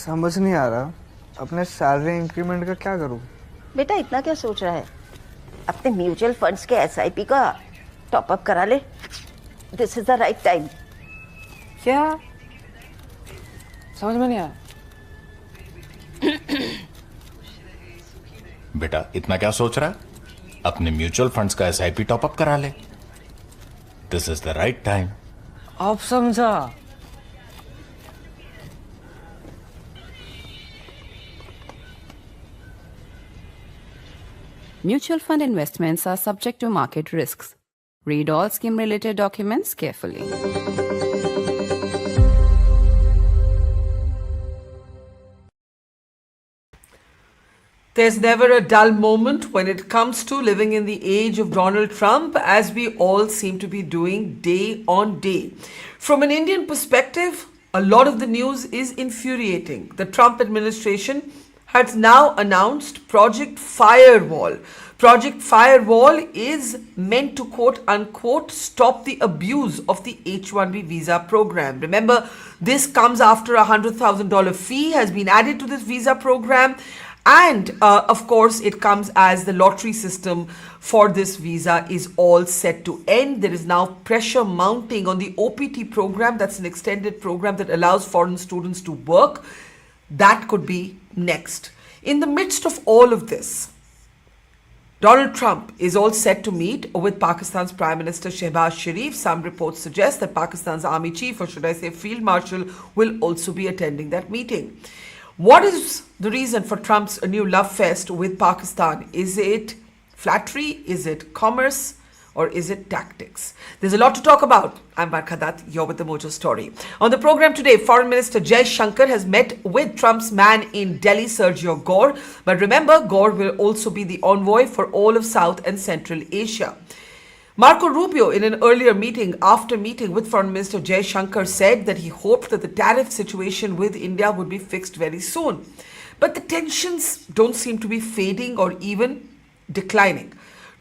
समझ नहीं आ रहा अपने सैलरी इंक्रीमेंट का क्या करूं। बेटा इतना क्या सोच रहा है, अपने म्यूचुअल फंड्स के एसआईपी का टॉप अप करा ले। This is the right time. क्या समझ में नहीं आया। बेटा इतना क्या सोच रहा है, अपने म्यूचुअल फंड्स का एसआईपी टॉप अप करा ले। This is the right time. आप समझा। Mutual fund investments are subject to market risks. Read all scheme-related documents carefully. There's never a dull moment when it comes to living in the age of Donald Trump, as we all seem to be doing day on day. From an Indian perspective, a lot of the news is infuriating. The Trump administration has now announced Project Firewall. Project Firewall is meant to quote unquote stop the abuse of the H-1B visa program. Remember, this comes after a $100,000 fee has been added to this visa program. And of course, it comes as the lottery system for this visa is all set to end. There is now pressure mounting on the OPT program. That's an extended program that allows foreign students to work. That could be next. In the midst of all of this, Donald Trump is all set to meet with Pakistan's Prime Minister Shehbaz Sharif. Some reports suggest that Pakistan's army chief, or should I say field marshal, will also be attending that meeting. What is the reason for Trump's new love fest with Pakistan? Is it flattery? Is it commerce? Or is it tactics? There's a lot to talk about. I'm Barkha Dutt. You're with the Mojo Story. On the program today, Foreign Minister Jai Shankar has met with Trump's man in Delhi, Sergio Gore. But remember, Gore will also be the envoy for all of South and Central Asia. Marco Rubio, in an earlier meeting, after meeting with Foreign Minister Jai Shankar, said that he hoped that the tariff situation with India would be fixed very soon. But the tensions don't seem to be fading or even declining.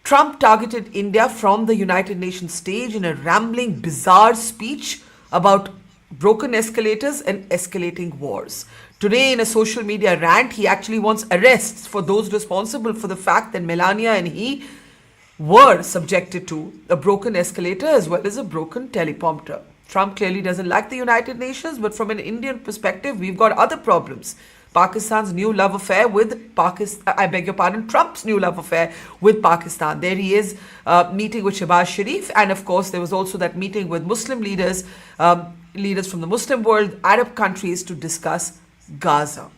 Trump targeted India from the United Nations stage in a rambling, bizarre speech about broken escalators and escalating wars. Today, in a social media rant, he actually wants arrests for those responsible for the fact that Melania and he were subjected to a broken escalator as well as a broken teleprompter. Trump clearly doesn't like the United Nations, but from an Indian perspective, we've got other problems. Pakistan's new love affair with Trump's new love affair with Pakistan. There he is meeting with Shehbaz Sharif. And of course, there was also that meeting with Muslim leaders, leaders from the Muslim world, Arab countries to discuss Gaza.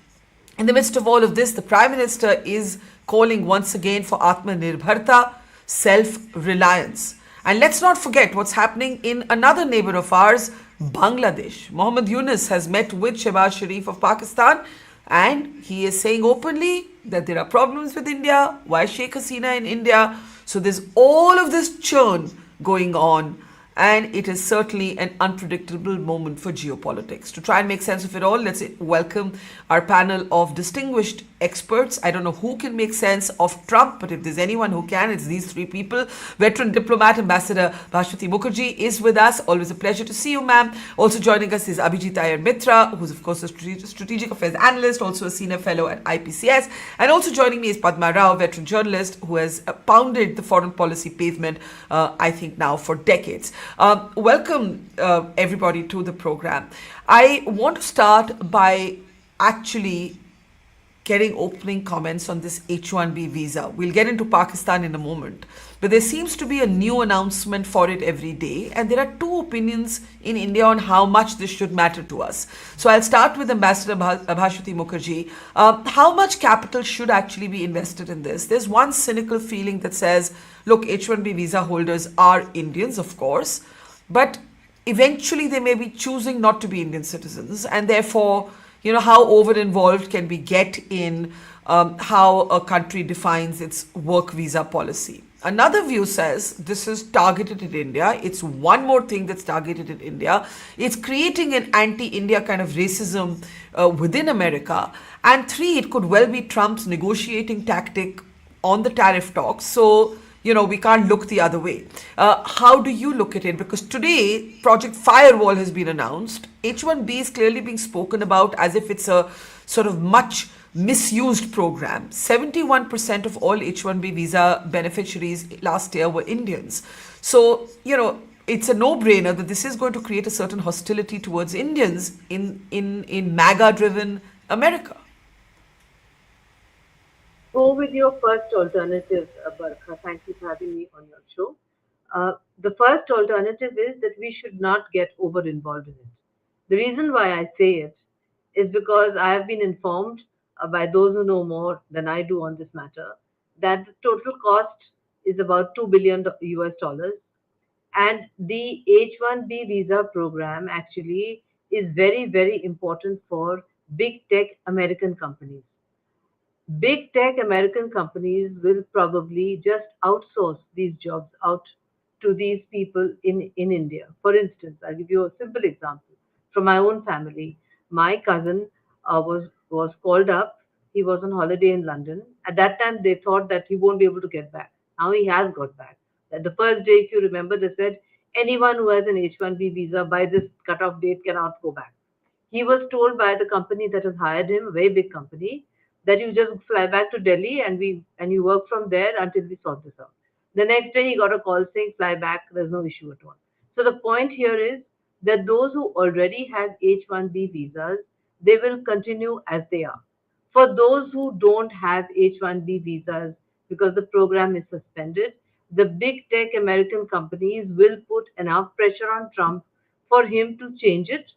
In the midst of all of this, the Prime Minister is calling once again for Atmanirbharta, self-reliance. And let's not forget what's happening in another neighbor of ours, Bangladesh. Mohammed Yunus has met with Shehbaz Sharif of Pakistan, and he is saying openly that there are problems with India. Why Sheikh Hasina in India? So there's all of this churn going on. And it is certainly an unpredictable moment for geopolitics. To try and make sense of it all, let's welcome our panel of distinguished experts. I don't know who can make sense of Trump, but if there's anyone who can, it's these three people. Veteran diplomat Ambassador Bhaswati Mukherjee is with us. Always a pleasure to see you, ma'am. Also joining us is Abhijit Iyer Mitra, who's of course a strategic affairs analyst, also a senior fellow at IPCS. And also joining me is Padma Rao, veteran journalist who has pounded the foreign policy pavement, I think now for decades. Welcome everybody to the program. I want to start by actually getting opening comments on this H-1B visa. We'll get into Pakistan in a moment, but there seems to be a new announcement for it every day, and there are two opinions in India on how much this should matter to us. So I'll start with Ambassador Bhaswati Mukherjee. How much capital should actually be invested in this? There's one cynical feeling that says, look, H-1B visa holders are Indians, of course, but eventually they may be choosing not to be Indian citizens, and therefore, you know, how over-involved can we get in how a country defines its work visa policy? Another view says this is targeted at India. It's one more thing that's targeted at India. It's creating an anti-India kind of racism within America. And three, it could well be Trump's negotiating tactic on the tariff talks. So, we can't look the other way. How do you look at it? Because today, Project Firewall has been announced. H-1B is clearly being spoken about as if it's a sort of much misused program. 71% of all H-1B visa beneficiaries last year were Indians. So, it's a no-brainer that this is going to create a certain hostility towards Indians in MAGA-driven America. Go with your first alternative, Barkha. Thank you for having me on your show. The first alternative is that we should not get over-involved in it. The reason why I say it is because I have been informed by those who know more than I do on this matter that the total cost is about $2 billion US dollars. And the H-1B visa program actually is very, very important for big tech American companies. Big tech American companies will probably just outsource these jobs out to these people in India. For instance, I'll give you a simple example from my own family. My cousin was called up. He was on holiday in London. At that time, they thought that he won't be able to get back. Now he has got back. That the first day, if you remember, they said anyone who has an H-1B visa by this cutoff date cannot go back. He was told by the company that has hired him, a very big company, that you just fly back to Delhi and you work from there until we sort this out. The next day he got a call saying fly back, there's no issue at all. So the point here is that those who already have H-1B visas, they will continue as they are. For those who don't have H-1B visas because the program is suspended, the big tech American companies will put enough pressure on Trump for him to change it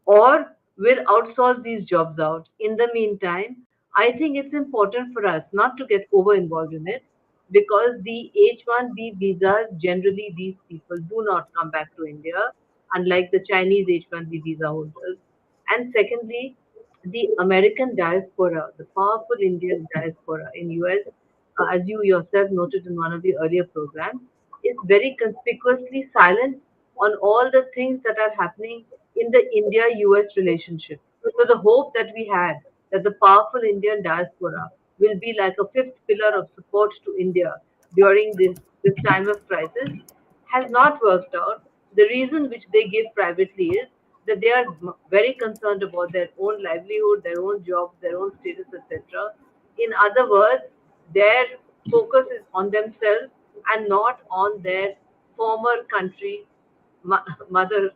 or will outsource these jobs out. In the meantime, I think it's important for us not to get over involved in it because the H-1B visas, generally these people do not come back to India, unlike the Chinese H-1B visa holders. And secondly, the American diaspora, the powerful Indian diaspora in US, as you yourself noted in one of the earlier programs, is very conspicuously silent on all the things that are happening in the India-US relationship. So the hope that we had that the powerful Indian diaspora will be like a fifth pillar of support to India during this time of crisis has not worked out. The reason which they give privately is that they are very concerned about their own livelihood, their own jobs, their own status, etc. In other words, their focus is on themselves and not on their former country, mother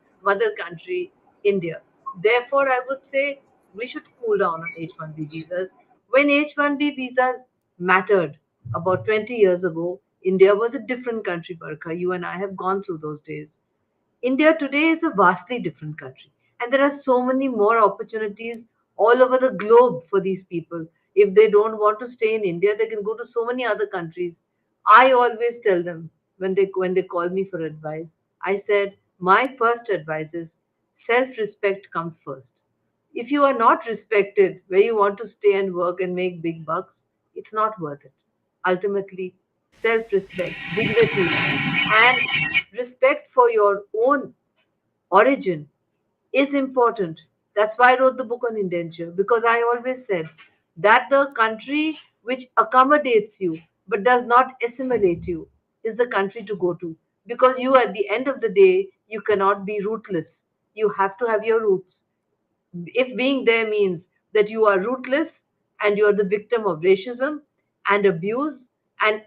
country, India. Therefore, I would say we should cool down on H-1B visas. When H-1B visas mattered about 20 years ago, India was a different country, Barkha. You and I have gone through those days. India today is a vastly different country, and there are so many more opportunities all over the globe for these people. If they don't want to stay in India, they can go to so many other countries. I always tell them when they call me for advice, I said my first advice is self-respect comes first. If you are not respected where you want to stay and work and make big bucks, it's not worth it. Ultimately, self respect, dignity, and respect for your own origin is important. That's why I wrote the book on indenture, because I always said that the country which accommodates you but does not assimilate you is the country to go to. Because you, at the end of the day, you cannot be rootless. You have to have your roots. If being there means that you are rootless and you are the victim of racism and abuse and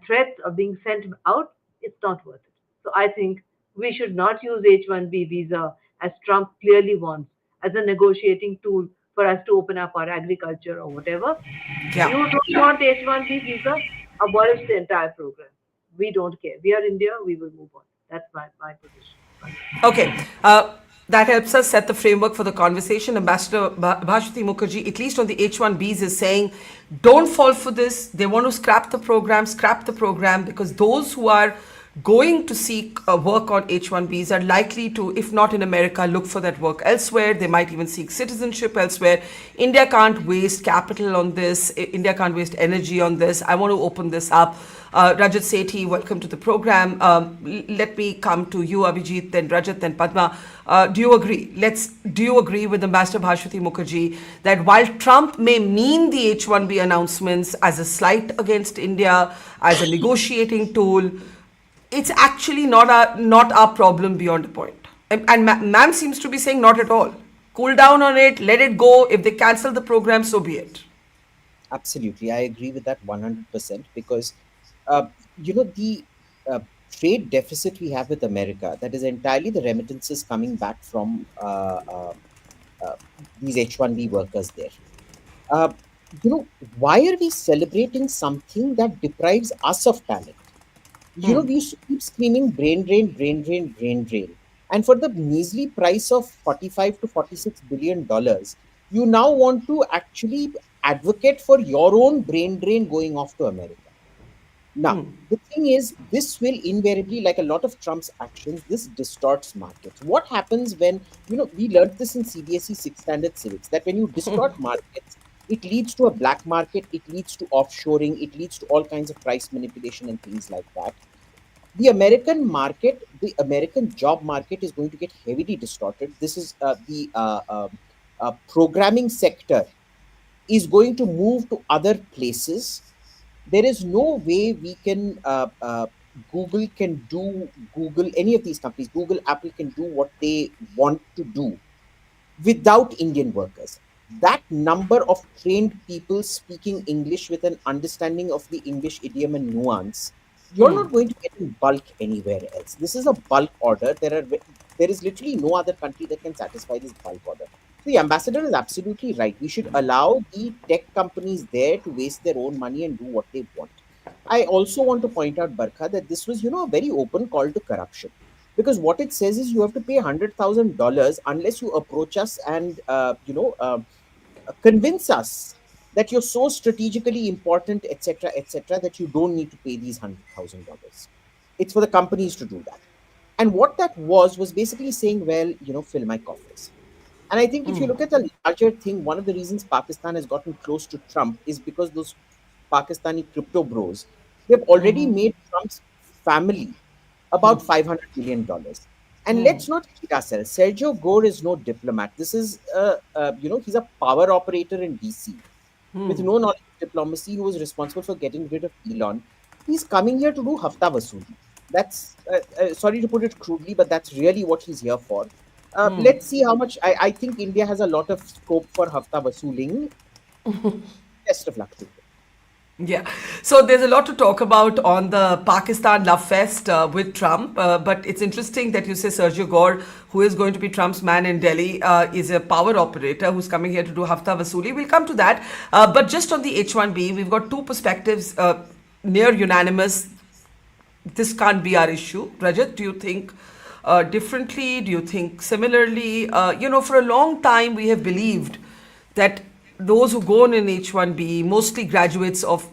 threats of being sent out, it's not worth it. So I think we should not use H-1B visa as Trump clearly wants as a negotiating tool for us to open up our agriculture or whatever. Yeah. You don't want H-1B visa, abolish the entire program. We don't care. We are India, we will move on. That's my position. Okay. That helps us set the framework for the conversation. Ambassador Bhaswati Mukherjee, at least on the H-1Bs, is saying, don't fall for this. They want to scrap the program, because those who are going to seek work on H-1Bs are likely to, if not in America, look for that work elsewhere. They might even seek citizenship elsewhere. India can't waste capital on this. India can't waste energy on this. I want to open this up. Rajat Sethi, welcome to the program. Let me come to you, Abhijit, then Rajat, then Padma. Do you agree? Do you agree with Ambassador Bhaswati Mukherjee that while Trump may mean the H-1B announcements as a slight against India, as a negotiating tool, it's actually not our problem beyond a point? And ma'am seems to be saying not at all. Cool down on it, let it go. If they cancel the program, so be it. Absolutely, I agree with that 100% because the trade deficit we have with America, that is entirely the remittances coming back from uh, these H-1B workers there. Uh, why are we celebrating something that deprives us of talent? We used to keep screaming brain drain, brain drain, brain drain. And for the measly price of 45 to 46 billion dollars, you now want to actually advocate for your own brain drain going off to America. Now, the thing is, this will invariably, like a lot of Trump's actions, this distorts markets. What happens when, we learned this in CBSE 6th Standard Civics, that when you distort markets, it leads to a black market, it leads to offshoring, it leads to all kinds of price manipulation and things like that. The American market, the American job market is going to get heavily distorted. This is the programming sector is going to move to other places. There is no way we can Google can do any of these companies, Google, Apple can do what they want to do without Indian workers. That number of trained people speaking English with an understanding of the English idiom and nuance, you're not going to get in bulk anywhere else. This is a bulk order. There is literally no other country that can satisfy this bulk order. The ambassador is absolutely right. We should allow the tech companies there to waste their own money and do what they want. I also want to point out, Barkha, that this was, a very open call to corruption. Because what it says is you have to pay $100,000 unless you approach us and, convince us that you're so strategically important, etc., that you don't need to pay these $100,000. It's for the companies to do that. And what that was basically saying, well, fill my coffers. And I think if you look at the larger thing, one of the reasons Pakistan has gotten close to Trump is because those Pakistani crypto bros, they've already made Trump's family about $500 million. And let's not kid ourselves. Sergio Gore is no diplomat. This is, he's a power operator in DC with no knowledge of diplomacy, who was responsible for getting rid of Elon. He's coming here to do hafta vasuli. That's, sorry to put it crudely, but that's really what he's here for. Let's see how much. I think India has a lot of scope for hafta vasooling. Best of luck to him. Yeah, so there's a lot to talk about on the Pakistan Love Fest with Trump, but it's interesting that you say Sergio Gore, who is going to be Trump's man in Delhi, is a power operator who's coming here to do hafta vasuli. We'll come to that, but just on the H-1B, we've got two perspectives, near unanimous. This can't be our issue. Rajat, do you think differently? Do you think similarly? For a long time, we have believed that those who go on an H-1B, mostly graduates of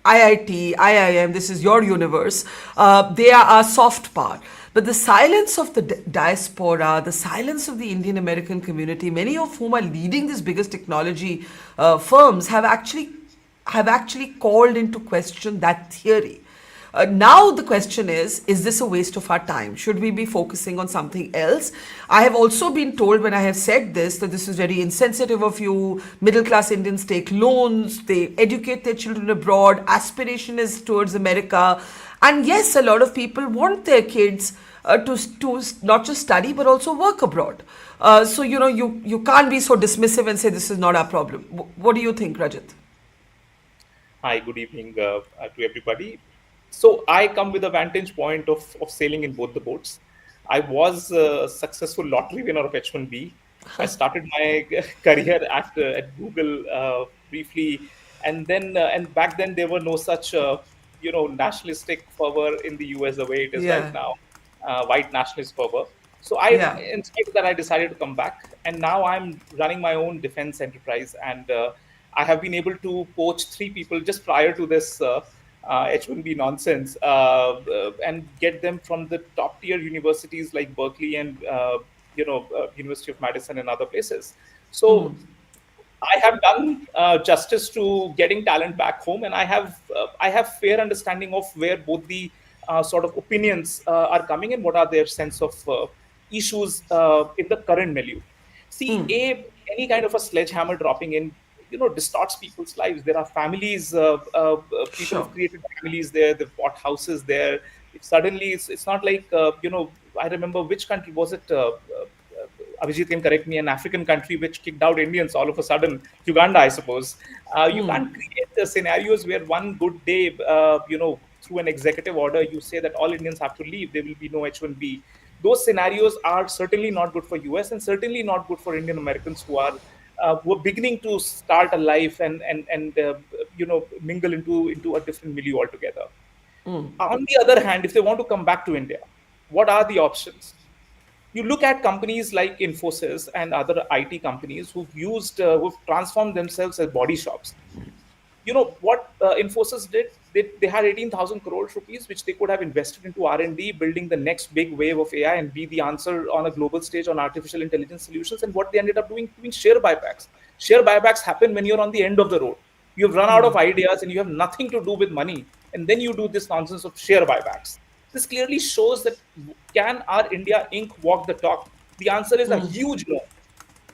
IIT, IIM, this is your universe, they are a soft power. But the silence of the diaspora, the silence of the Indian American community, many of whom are leading these biggest technology firms, have actually called into question that theory. Now the question is this a waste of our time? Should we be focusing on something else? I have also been told when I have said this that this is very insensitive of you. Middle class Indians take loans, they educate their children abroad, aspiration is towards America. And yes, a lot of people want their kids to not just study but also work abroad. So, you can't be so dismissive and say this is not our problem. What do you think, Rajat? Hi, good evening to everybody. So I come with a vantage point of sailing in both the boats. I was a successful lottery winner of H-1B. I started my career at Google briefly, and back then there were no such nationalistic fervor in the US the way it is right now, white nationalist fervor. So in spite of that, I decided to come back, and now I'm running my own defense enterprise, and I have been able to poach 3 people just prior to this. H-1B nonsense, and get them from the top tier universities like Berkeley and University of Madison and other places. So I have done justice to getting talent back home, and I have fair understanding of where both the sort of opinions are coming and what are their sense of issues in the current milieu. See, any kind of a sledgehammer dropping in, distorts people's lives. There are families, people have Sure. created families there. They've bought houses there. If suddenly, it's not like I remember which country was it. Abhijit can correct me, an African country which kicked out Indians all of a sudden, Uganda, I suppose. You can't create scenarios where one good day, through an executive order, you say that all Indians have to leave. There will be no H-1B. Those scenarios are certainly not good for US and certainly not good for Indian Americans who are beginning to start a life and mingle into a different milieu altogether. On the other hand, if they want to come back to India, what are the options? You look at companies like Infosys and other IT companies who've transformed themselves as body shops. You know what Infosys did? They had 18,000 crores rupees, which they could have invested into R&D, building the next big wave of AI and be the answer on a global stage on artificial intelligence solutions. And what they ended up doing share buybacks. Share buybacks happen when you're on the end of the road. You've run out of ideas and you have nothing to do with money. And then you do this nonsense of share buybacks. This clearly shows that can our India Inc. walk the talk? The answer is a huge no.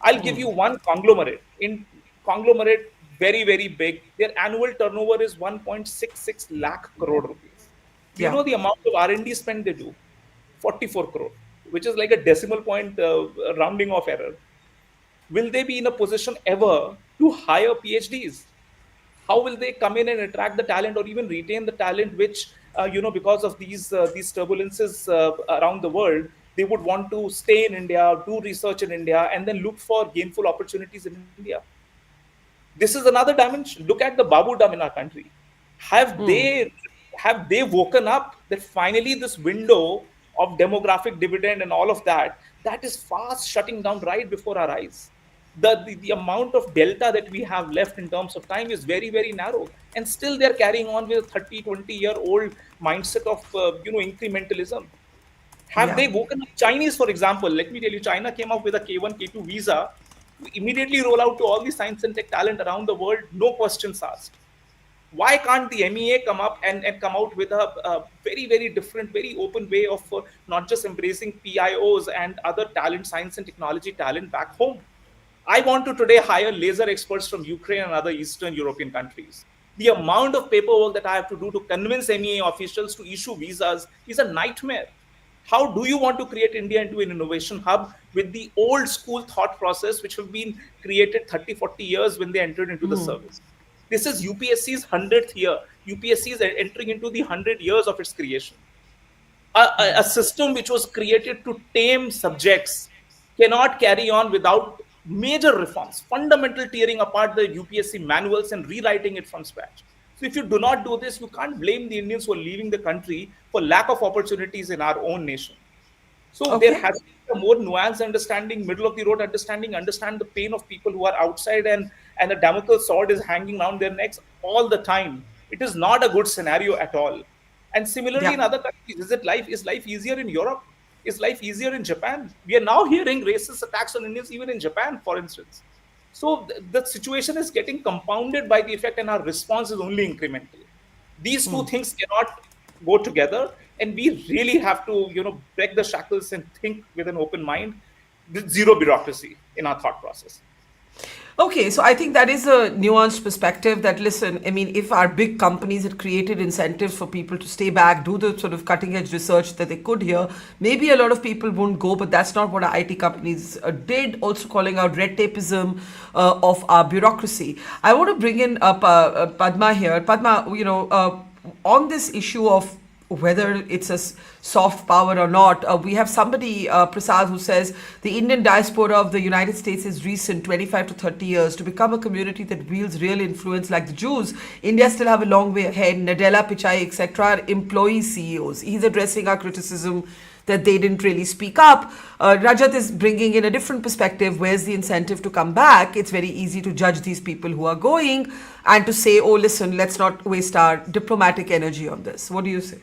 I'll give you one conglomerate. In conglomerate, very, very big. Their annual turnover is 1.66 lakh crore rupees. Do you know the amount of R&D spend they do? 44 crore, which is like a decimal point rounding off error. Will they be in a position ever to hire PhDs? How will they come in and attract the talent or even retain the talent, which, because of these turbulences around the world, they would want to stay in India, do research in India, and then look for gainful opportunities in India? This is another dimension. Look at the Babu Dam in our country. Have they woken up that finally this window of demographic dividend and all of that is fast shutting down right before our eyes? The amount of delta that we have left in terms of time is very, very narrow, and still they're carrying on with a 30-20-year-old mindset of incrementalism. Have they woken up? Chinese, for example, let me tell you, China came up with a K1 K2 visa to immediately roll out to all the science and tech talent around the world, no questions asked. Why can't the MEA come up and come out with a very, very different, very open way of not just embracing PIOs and other talent, science and technology talent back home? I want to today hire laser experts from Ukraine and other Eastern European countries. The amount of paperwork that I have to do to convince MEA officials to issue visas is a nightmare. How do you want to create India into an innovation hub with the old school thought process, which have been created 30, 40 years when they entered into the service? This is UPSC's 100th year. UPSC is entering into the 100 years of its creation. A system which was created to tame subjects cannot carry on without major reforms, fundamental tearing apart the UPSC manuals and rewriting it from scratch. So if you do not do this, you can't blame the Indians who are leaving the country for lack of opportunities in our own nation. So there has to be a more nuanced understanding, middle of the road understand the pain of people who are outside and a Damocles sword is hanging around their necks all the time. It is not a good scenario at all. And similarly in other countries, is life easier in Europe? Is life easier in Japan? We are now hearing racist attacks on Indians even in Japan, for instance. So the situation is getting compounded by the effect, and our response is only incremental. These two things cannot go together, and we really have to, break the shackles and think with an open mind, with zero bureaucracy in our thought process. Okay, so I think that is a nuanced perspective that, listen, I mean, if our big companies had created incentives for people to stay back, do the sort of cutting edge research that they could here, maybe a lot of people wouldn't go, but that's not what our IT companies did, also calling out red tapeism of our bureaucracy. I want to bring in Padma here. Padma, on this issue of whether it's a soft power or not, we have somebody, Prasad, who says the Indian diaspora of the United States is recent, 25 to 30 years. To become a community that wields real influence like the Jews, India still have a long way ahead. Nadella, Pichai, etc. are employee CEOs. He's addressing our criticism that they didn't really speak up. Rajat is bringing in a different perspective. Where's the incentive to come back? It's very easy to judge these people who are going and to say, oh, listen, let's not waste our diplomatic energy on this. What do you say?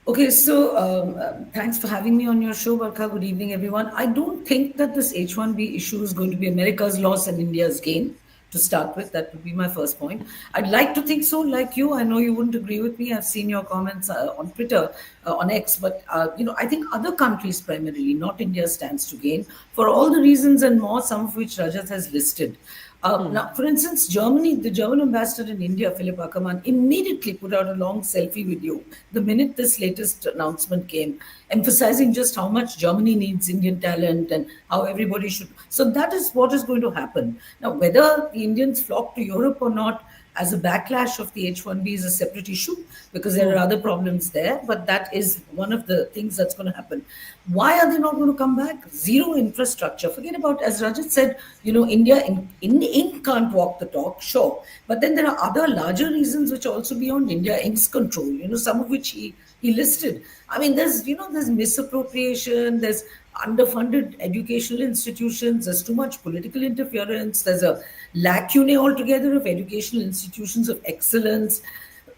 Okay, so thanks for having me on your show, Barkha. Good evening, everyone. I don't think that this H-1B issue is going to be America's loss and India's gain. To start with, that would be my first point. I'd like to think so, like you. I know you wouldn't agree with me. I've seen your comments on Twitter, on X, but I think other countries primarily, not India, stands to gain for all the reasons and more, some of which Rajat has listed. Now, for instance, Germany, the German ambassador in India, Philip Ackermann, immediately put out a long selfie video the minute this latest announcement came, emphasizing just how much Germany needs Indian talent and how everybody should. So that is what is going to happen. Now, whether the Indians flock to Europe or not, as a backlash of the H-1B is a separate issue because there are other problems there, but that is one of the things that's going to happen. Why are they not going to come back? Zero infrastructure. Forget about, as Rajat said, India in can't walk the talk, sure. But then there are other larger reasons which are also beyond India Inc.'s control, some of which he listed. I mean, there's misappropriation, there's underfunded educational institutions, there's too much political interference, there's a lacunae altogether of educational institutions of excellence.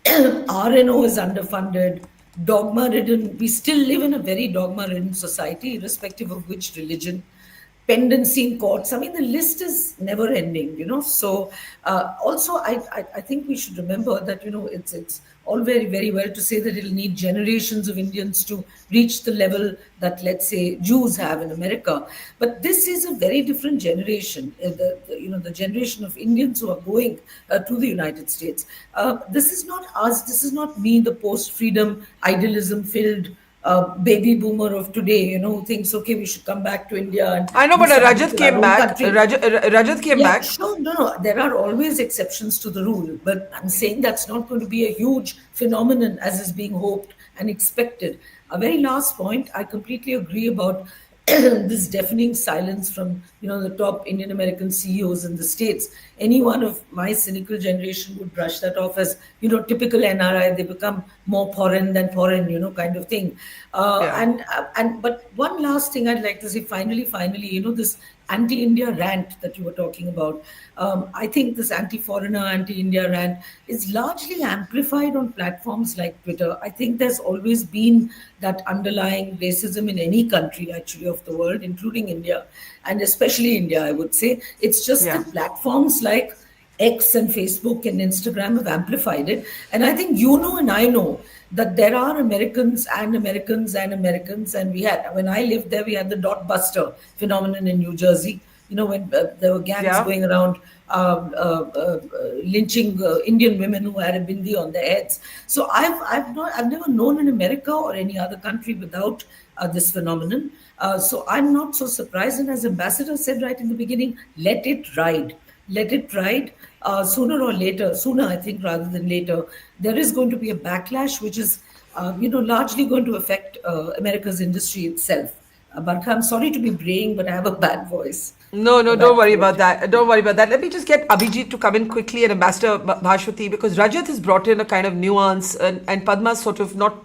RNO is underfunded, dogma-ridden. We still live in a very dogma-ridden society, irrespective of which religion. Pendency in courts. I mean, the list is never ending, So also, I think we should remember that, it's all very, very well to say that it'll need generations of Indians to reach the level that, let's say, Jews have in America. But this is a very different generation, the generation of Indians who are going to the United States. This is not us. This is not me, the post-freedom, idealism-filled baby boomer of today, who thinks, okay, we should come back to India. And I know, but Rajat came back. Rajat came back. Sure, no, there are always exceptions to the rule, but I'm saying that's not going to be a huge phenomenon as is being hoped and expected. A very last point, I completely agree about this deafening silence from the top Indian American CEOs in the States. Anyone of my cynical generation would brush that off as typical NRI. They become more foreign than foreign, kind of thing. But one last thing I'd like to say, finally, this anti-India rant that you were talking about. I think this anti-foreigner, anti-India rant is largely amplified on platforms like Twitter. I think there's always been that underlying racism in any country, actually, of the world, including India, and especially India, I would say. It's just that platforms like X and Facebook and Instagram have amplified it. And I think and I know that there are Americans and Americans and Americans. And when I lived there, we had the dot buster phenomenon in New Jersey, when there were gangs going around lynching Indian women who had a bindi on their heads. So I've never known in America or any other country without this phenomenon. So I'm not so surprised. And as Ambassador said right in the beginning, let it ride. Let it ride. Sooner or later, sooner I think rather than later, there is going to be a backlash which is, largely going to affect America's industry itself. Barkha, I'm sorry to be braying, but I have a bad voice. No, don't worry about that. Don't worry about that. Let me just get Abhijit to come in quickly and Ambassador Bhaswati, because Rajat has brought in a kind of nuance and Padma's sort of not,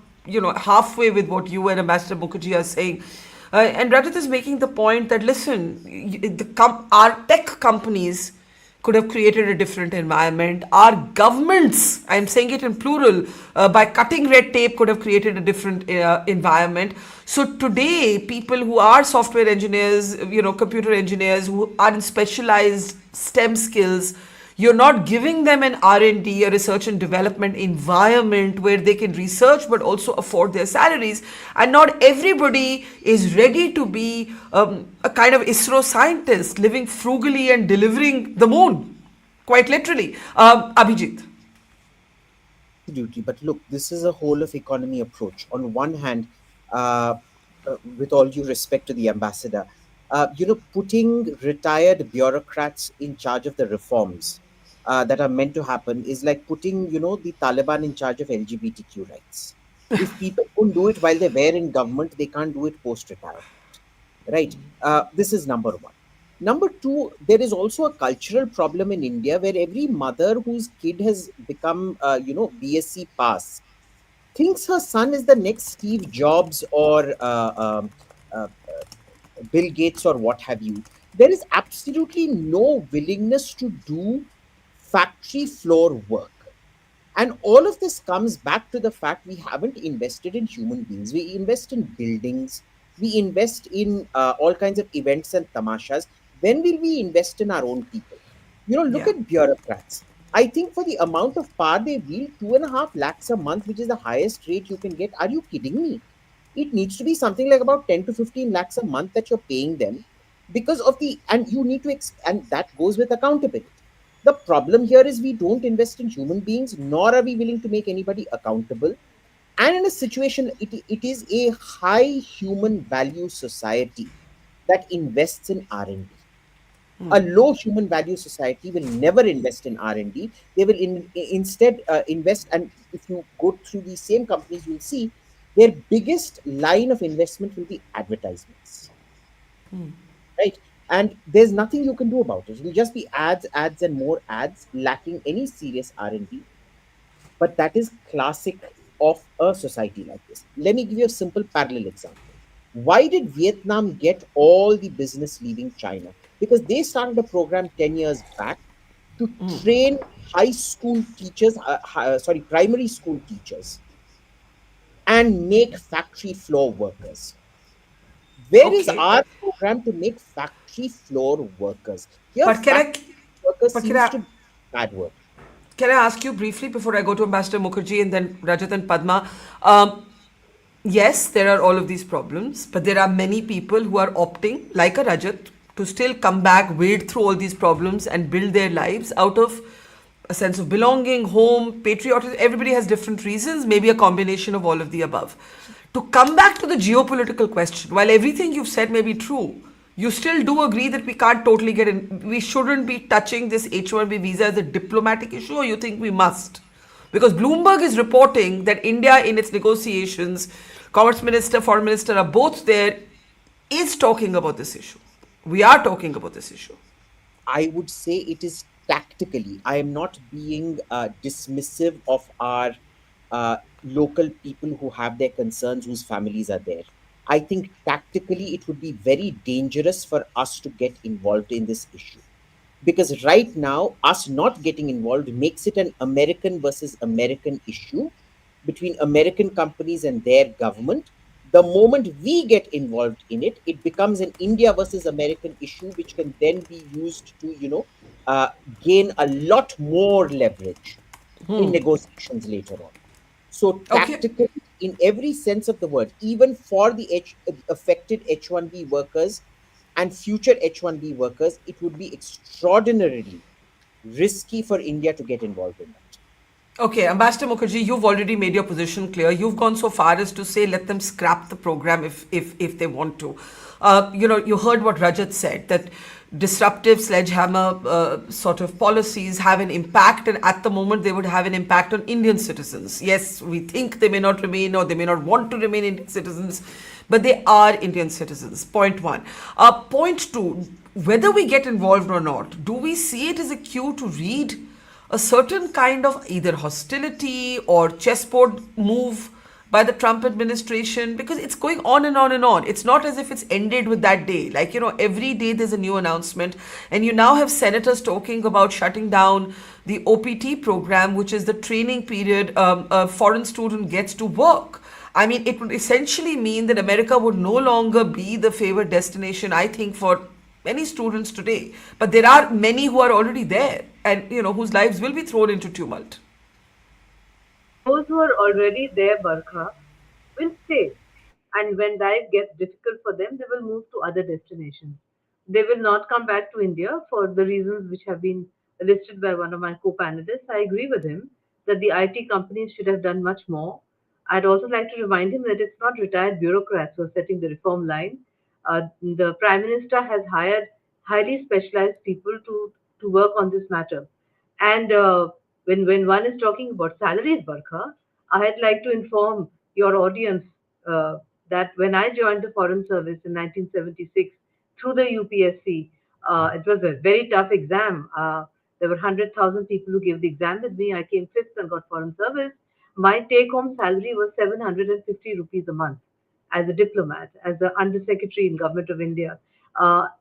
halfway with what you and Ambassador Mukherjee are saying. And Rajat is making the point that, listen, our tech companies could have created a different environment. Our governments, I'm saying it in plural, by cutting red tape could have created a different environment. So today, people who are software engineers, computer engineers, who are in specialized STEM skills, you're not giving them an R&D, a research and development environment where they can research but also afford their salaries. And not everybody is ready to be a kind of ISRO scientist living frugally and delivering the moon, quite literally. Abhijit. Absolutely. But look, this is a whole of economy approach. On one hand, with all due respect to the ambassador, putting retired bureaucrats in charge of the reforms that are meant to happen is like putting, the Taliban in charge of LGBTQ rights. If people don't do it while they were in government, they can't do it post-retirement, right? This is number one. Number two, there is also a cultural problem in India where every mother whose kid has become, BSc pass thinks her son is the next Steve Jobs or uh, Bill Gates or what have you. There is absolutely no willingness to do factory floor work. And all of this comes back to the fact we haven't invested in human beings. We invest in buildings, we invest in all kinds of events and tamashas. When will we invest in our own people? Look Yeah. at bureaucrats. I think for the amount of power they wield, 2.5 lakhs a month, which is the highest rate you can get. Are you kidding me? It needs to be something like about 10 to 15 lakhs a month that you're paying them because of the, and you need to, and that goes with accountability. The problem here is we don't invest in human beings, nor are we willing to make anybody accountable. And in a situation, it is a high human value society that invests in R&D. A low human value society will never invest in R&D. They will instead invest, and if you go through these same companies, you'll see their biggest line of investment will be advertisements, right? And there's nothing you can do about it. It'll just be ads, ads, and more ads, lacking any serious R&D. But that is classic of a society like this. Let me give you a simple parallel example. Why did Vietnam get all the business leaving China? Because they started a program 10 years back to train high school teachers, primary school teachers, and make factory floor workers. Where is Okay. our program to make factory floor workers? Here, But can I, factory worker but can seems I, to be a bad word. can I ask you briefly before I go to Ambassador Mukherjee and then Rajat and Padma? Um, yes, there are all of these problems, but there are many people who are opting, like a Rajat, to still come back, wade through all these problems and build their lives out of a sense of belonging, home, patriotism. Everybody has different reasons, maybe a combination of all of the above. To come back to the geopolitical question, while everything you've said may be true, you still do agree that we can't totally get in, we shouldn't be touching this H-1B visa as a diplomatic issue, or you think we must? Because Bloomberg is reporting that India, in its negotiations, Commerce Minister, Foreign Minister are both there, is talking about this issue. We are talking about this issue. I would say it is tactically. I am not being dismissive of our local people who have their concerns, whose families are there. I think tactically it would be very dangerous for us to get involved in this issue. Because right now, us not getting involved makes it an American versus American issue between American companies and their government. The moment we get involved in it, it becomes an India versus American issue, which can then be used to, uh, gain a lot more leverage in negotiations later on. So, Okay. tactically, in every sense of the word, even for the affected H-1B workers and future H-1B workers, it would be extraordinarily risky for India to get involved in that. Okay, Ambassador Mukherjee, you've already made your position clear. You've gone so far as to say let them scrap the program if they want to. You heard what Rajat said, that disruptive sledgehammer sort of policies have an impact, and at the moment they would have an impact on Indian citizens. Yes, we think they may not remain or they may not want to remain Indian citizens, but they are Indian citizens. Point one. Point two, whether we get involved or not, do we see it as a cue to read a certain kind of either hostility or chessboard move by the Trump administration? Because it's going on and on and on. It's not as if it's ended with that day. Like, every day there's a new announcement, and you now have senators talking about shutting down the OPT program, which is the training period a foreign student gets to work. I mean, it would essentially mean that America would no longer be the favored destination, I think, for many students today. But there are many who are already there and, whose lives will be thrown into tumult. Those who are already there, Barkha, will stay. And when life gets difficult for them, they will move to other destinations. They will not come back to India for the reasons which have been listed by one of my co panelists. I agree with him that the IT companies should have done much more. I'd also like to remind him that it's not retired bureaucrats who are setting the reform line. The Prime Minister has hired highly specialized people to work on this matter. And when one is talking about salaries, Barkha, I'd like to inform your audience that when I joined the Foreign Service in 1976 through the UPSC, it was a very tough exam. There were 100,000 people who gave the exam with me. I came fifth and got Foreign Service. my take home salary was 750 rupees a month as a diplomat, as the undersecretary in Government of India.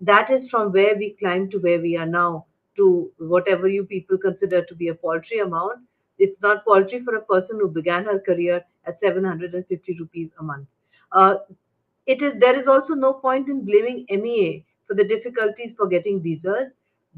That is from where we climbed to where we are now, to whatever you people consider to be a paltry amount. It's not paltry for a person who began her career at 750 rupees a month. Uh, there is also no point in blaming MEA for the difficulties for getting visas.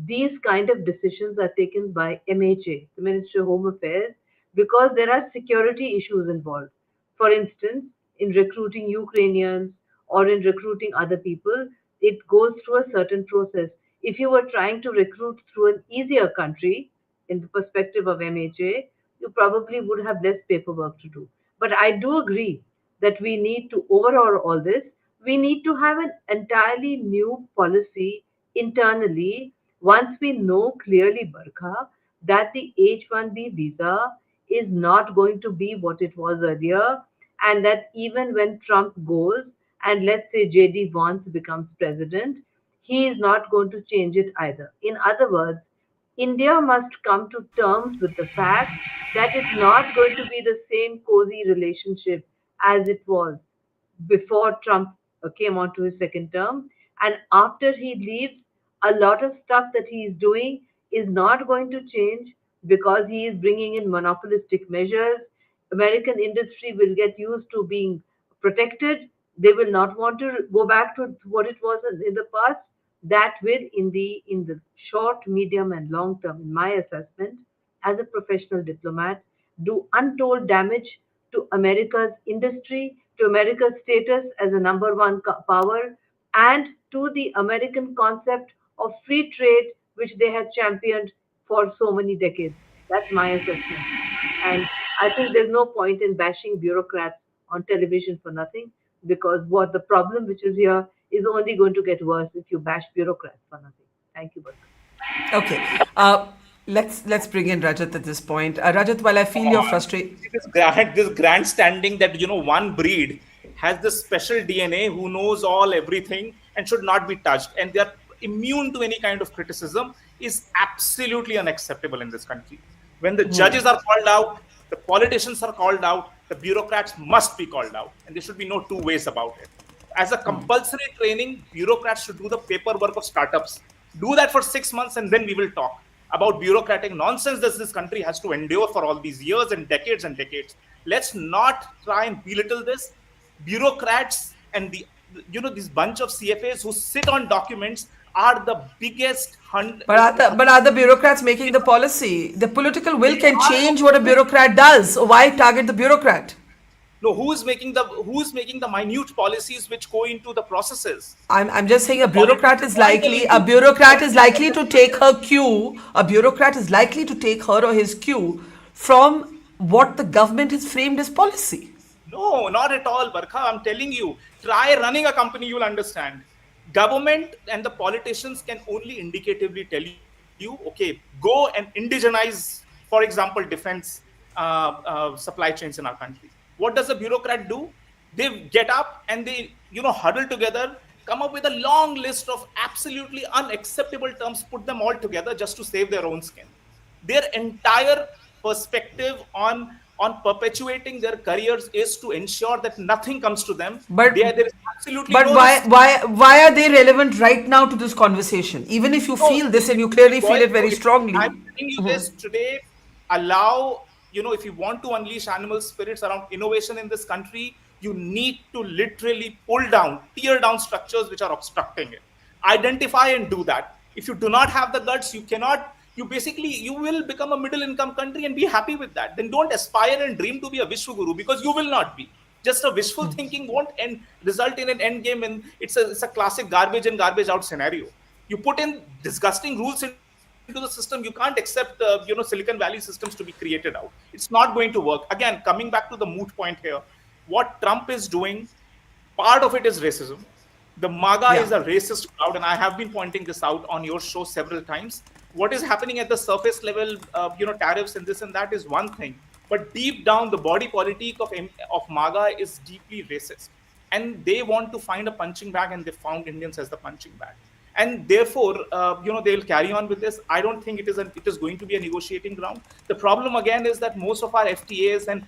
These kind of decisions are taken by MHA, the Ministry of Home Affairs, because there are security issues involved. For instance, in recruiting Ukrainians or in recruiting other people, it goes through a certain process. If you were trying to recruit through an easier country, in the perspective of MHA, you probably would have less paperwork to do. But I do agree that we need to overhaul all this. We need to have an entirely new policy internally once we know clearly, Barkha, that the H-1B visa is not going to be what it was earlier, and that even when Trump goes and let's say JD Vance becomes president, he is not going to change it either. In other words, India must come to terms with the fact that it's not going to be the same cozy relationship as it was before Trump came onto his second term. And after he leaves, a lot of stuff that he is doing is not going to change because he is bringing in monopolistic measures. American industry will get used to being protected. They will not want to go back to what it was in the past. That will, in the short, medium, and long term, in my assessment, as a professional diplomat, do untold damage to America's industry, to America's status as a number one power, and to the American concept of free trade, which they have championed for so many decades. That's my assessment. And I think there's no point in bashing bureaucrats on television for nothing, because what the problem which is here is only going to get worse if you bash bureaucrats for nothing. Thank you, Barkha. Okay. Let's bring in Rajat at this point. Rajat, while I feel your frustration, This grandstanding that one breed has this special DNA who knows everything and should not be touched, and they are immune to any kind of criticism, is absolutely unacceptable in this country. When the judges are called out, the politicians are called out, the bureaucrats must be called out, and there should be no two ways about it. As a compulsory training, bureaucrats should do the paperwork of startups. Do that for 6 months, and then we will talk about bureaucratic nonsense that this country has to endure for all these years and decades and decades. Let's not try and belittle this. Bureaucrats and this bunch of CFAs who sit on documents are the biggest but are the bureaucrats making the policy? The political will can change what a bureaucrat does. So why target the bureaucrat? No, who is making the minute policies which go into the processes? I'm just saying a bureaucrat is likely to take her cue. A bureaucrat is likely to take her or his cue from what the government has framed as policy. No, not at all, Barkha. I'm telling you, try running a company, you'll understand. Government and the politicians can only indicatively tell you, okay, go and indigenize, for example, defense supply chains in our country. What does a bureaucrat do? They get up and they, huddle together, come up with a long list of absolutely unacceptable terms, put them all together just to save their own skin. Their entire perspective on perpetuating their careers is to ensure that nothing comes to them. But there is absolutely but why are they relevant right now to this conversation? Even if you feel this and you clearly feel it very strongly. I'm telling you this today. Allow, if you want to unleash animal spirits around innovation in this country, you need to literally tear down structures which are obstructing it. Identify and do that. If you do not have the guts, you will become a middle income country and be happy with that. Then don't aspire and dream to be a Vishwaguru, because you will not be. Just a wishful thinking won't result in an end game, and it's a classic garbage in, garbage out scenario. You put in disgusting rules into the system, you can't accept Silicon Valley systems to be created out. It's not going to work. Again, coming back to the moot point here, what Trump is doing, part of it is racism. The MAGA is a racist crowd, and I have been pointing this out on your show several times. What is happening at the surface level, tariffs and this and that is one thing, but deep down, the body politic of MAGA is deeply racist, and they want to find a punching bag, and they found Indians as the punching bag. and therefore, they'll carry on with this. I don't think it is going to be a negotiating ground. The problem again is that most of our FTAs and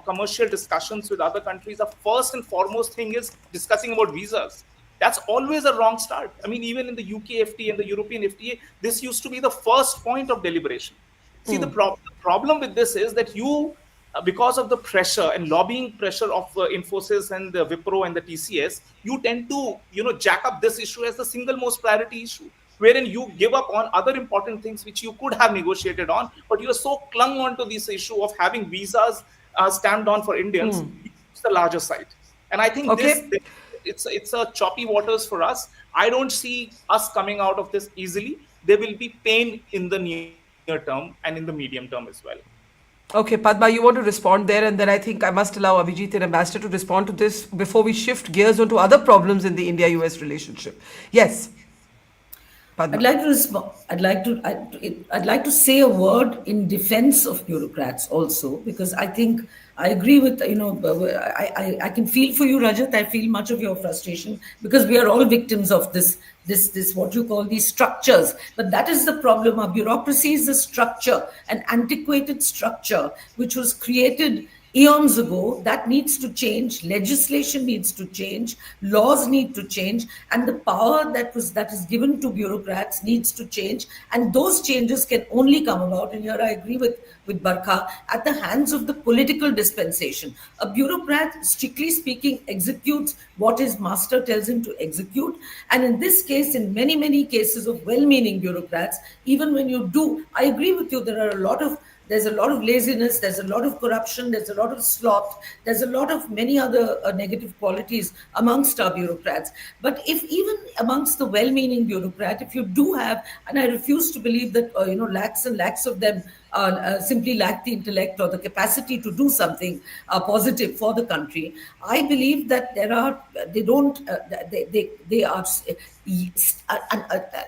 commercial discussions with other countries, are first and foremost thing is discussing about visas. That's always a wrong start. I mean, even in the UK FTA and the European FTA, this used to be the first point of deliberation. See, the problem with this is that because of the pressure and lobbying pressure of Infosys and the Wipro and the TCS, you tend to, jack up this issue as the single most priority issue, wherein you give up on other important things which you could have negotiated on, but you are so clung on to this issue of having visas stamped on for Indians, it's the larger side. And I think it's a choppy waters for us. I don't see us coming out of this easily. There will be pain in the near term and in the medium term as well. Okay, Padma, you want to respond there, and then I think I must allow Abhijit and Ambassador to respond to this before we shift gears onto other problems in the India-US relationship. Yes. Padma. I'd like to respond. I'd like to say a word in defense of bureaucrats also, because I think I agree with, I can feel for you, Rajat. I feel much of your frustration, because we are all victims of this what you call these structures. But that is the problem. Our bureaucracy is a structure, an antiquated structure, which was created eons ago. That needs to change. Legislation needs to change. Laws need to change, and the power that is given to bureaucrats needs to change. And those changes can only come about, and here I agree with Barkha, at the hands of the political dispensation. A bureaucrat, strictly speaking, executes what his master tells him to execute. And in this case, in many, many cases of well-meaning bureaucrats, even when you do, I agree with you, there's a lot of laziness, there's a lot of corruption, there's a lot of sloth, there's a lot of many other negative qualities amongst our bureaucrats. But if even amongst the well-meaning bureaucrat, if you do have, and I refuse to believe that lakhs and lakhs of them simply lack the intellect or the capacity to do something positive for the country, I believe that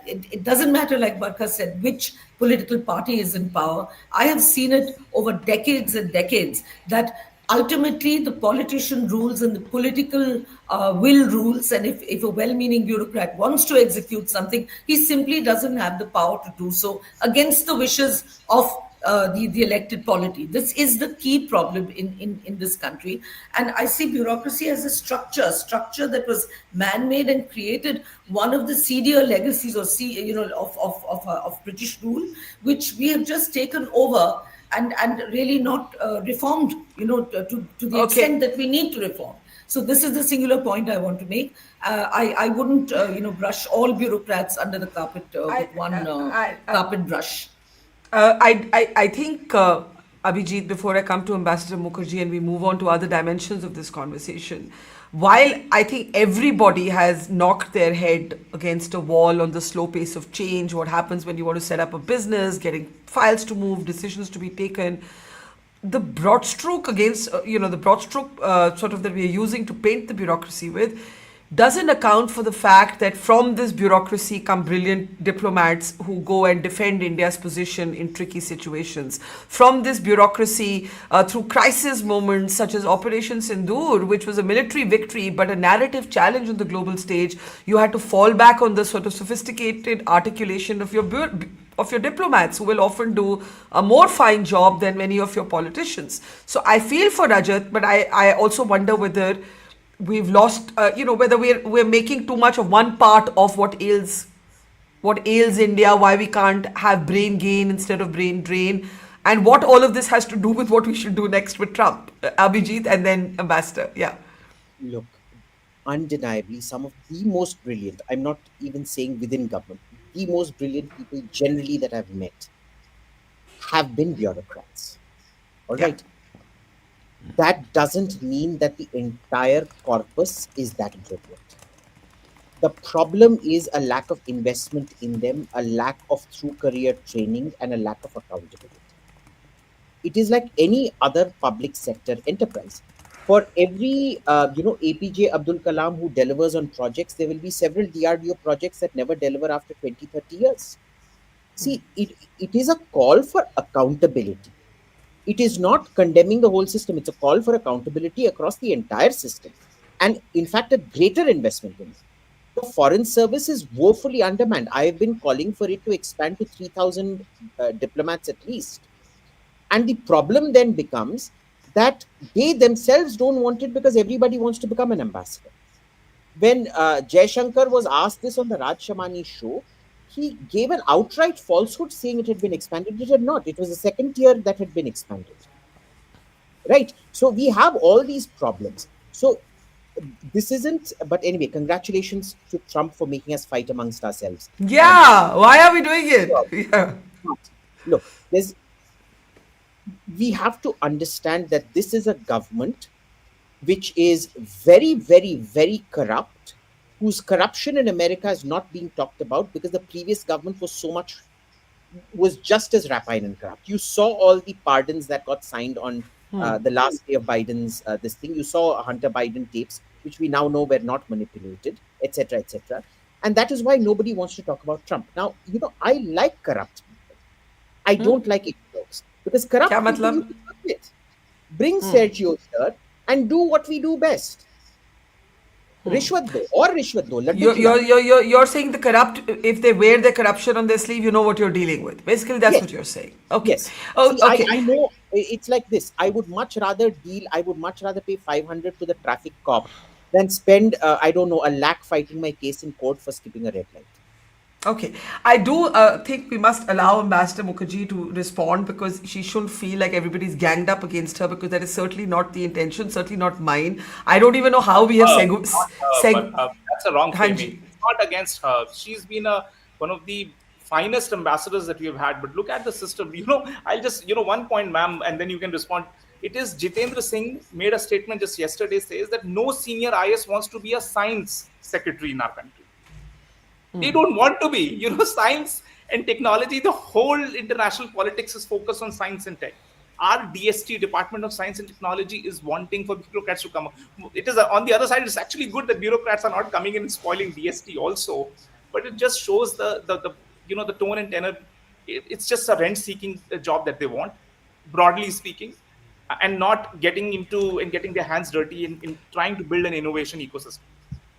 it doesn't matter, like Barkha said, which political party is in power. I have seen it over decades and decades that ultimately the politician rules and the political will rules, and if a well-meaning bureaucrat wants to execute something, he simply doesn't have the power to do so against the wishes of the elected polity. This is the key problem in this country. And I see bureaucracy as a structure that was man-made and created, one of the seedier legacies of British rule, which we have just taken over and really not reformed, to the extent that we need to reform. So this is the singular point I want to make. I wouldn't, brush all bureaucrats under the carpet with one carpet brush. I think, Abhijit, before I come to Ambassador Mukherjee and we move on to other dimensions of this conversation, while I think everybody has knocked their head against a wall on the slow pace of change, what happens when you want to set up a business, getting files to move, decisions to be taken, the broad stroke sort of that we are using to paint the bureaucracy with doesn't account for the fact that from this bureaucracy come brilliant diplomats who go and defend India's position in tricky situations. From this bureaucracy, through crisis moments such as Operation Sindoor, which was a military victory but a narrative challenge on the global stage, you had to fall back on the sort of sophisticated articulation of your diplomats, who will often do a more fine job than many of your politicians. So I feel for Rajat, but I also wonder whether we've lost, whether we're making too much of one part of what ails India, why we can't have brain gain instead of brain drain, and what all of this has to do with what we should do next with Trump. Abhijit and then Ambassador. Yeah. Look, undeniably, some of the most brilliant, I'm not even saying within government, the most brilliant people generally that I've met have been bureaucrats. All right. That doesn't mean that the entire corpus is that brilliant. The problem is a lack of investment in them, a lack of through career training, and a lack of accountability. It is like any other public sector enterprise. For every APJ Abdul Kalam who delivers on projects, there will be several DRDO projects that never deliver after 20, 30 years. See, it is a call for accountability. It is not condemning the whole system. It's a call for accountability across the entire system. And in fact, a greater investment in it. The foreign service is woefully undermanned. I have been calling for it to expand to 3,000 diplomats at least. And the problem then becomes that they themselves don't want it because everybody wants to become an ambassador. When Jaishankar was asked this on the Raj Shamani show, he gave an outright falsehood saying it had been expanded. It had not. It was the second tier that had been expanded. Right. So we have all these problems. So this isn't, but anyway, congratulations to Trump for making us fight amongst ourselves. Yeah, why are we doing it? Yeah. Look, we have to understand that this is a government which is very, very, very corrupt, whose corruption in America is not being talked about because the previous government was just as rapine and corrupt. You saw all the pardons that got signed on the last day of Biden's this thing. You saw Hunter Biden tapes, which we now know were not manipulated, etc., etc. And that is why nobody wants to talk about Trump. Now, I like corrupt people. I don't like idiots because corrupt Kya people matlab? you can work with. Bring Sergio here and do what we do best. Rishwat do or rishwat do. laddu khilao. You're saying the corrupt, if they wear their corruption on their sleeve, you know what you're dealing with. Basically, that's Yes. what you're saying. Okay. Yes. Oh, See, okay. I know it's like this. I would much rather pay 500 to the traffic cop than spend, I don't know, a lakh fighting my case in court for skipping a red light. Okay. I do think we must allow Ambassador Mukherjee to respond because she shouldn't feel like everybody's ganged up against her because that is certainly not the intention, certainly not mine. I don't even know how we have That's a wrong Hanji. framing. It's not against her. She's been one of the finest ambassadors that we have had. But look at the system. I'll just, one point, ma'am, and then you can respond. It is Jitendra Singh made a statement just yesterday, says that no senior IS wants to be a science secretary in our country. They don't want to be. Science and technology, the whole international politics is focused on science and tech. Our DST, Department of Science and Technology, is wanting for bureaucrats to come. It is on the other side. It's actually good that bureaucrats are not coming in and spoiling DST also, but it just shows the tone and tenor. It's just a rent-seeking job that they want, broadly speaking, and not getting into and getting their hands dirty in trying to build an innovation ecosystem.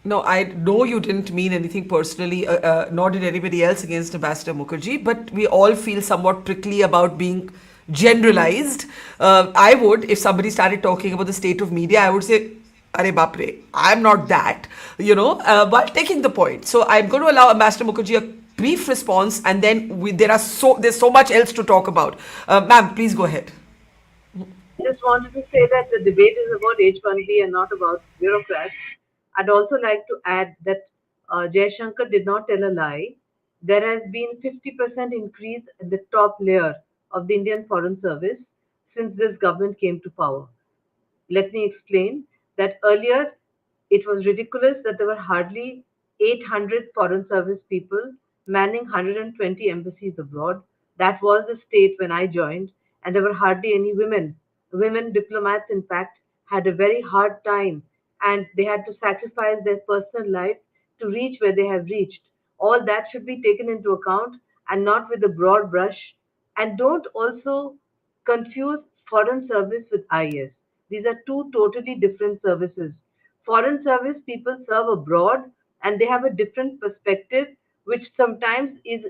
No, I know you didn't mean anything personally, nor did anybody else against Ambassador Mukherjee, but we all feel somewhat prickly about being generalized. I would, if somebody started talking about the state of media, I would say, Are bapre, I'm not that, while taking the point. So I'm going to allow Ambassador Mukherjee a brief response, and then there's so much else to talk about. Ma'am, please go ahead. I just wanted to say that the debate is about H-1B and not about bureaucrats. I'd also like to add that Jaishankar did not tell a lie. There has been 50% increase at the top layer of the Indian Foreign Service since this government came to power. Let me explain that earlier it was ridiculous that there were hardly 800 foreign service people manning 120 embassies abroad. That was the state when I joined, and there were hardly any women. Women diplomats, in fact, had a very hard time and they had to sacrifice their personal life to reach where they have reached. All that should be taken into account and not with a broad brush. And don't also confuse foreign service with IS. These are two totally different services. Foreign service people serve abroad and they have a different perspective, which sometimes is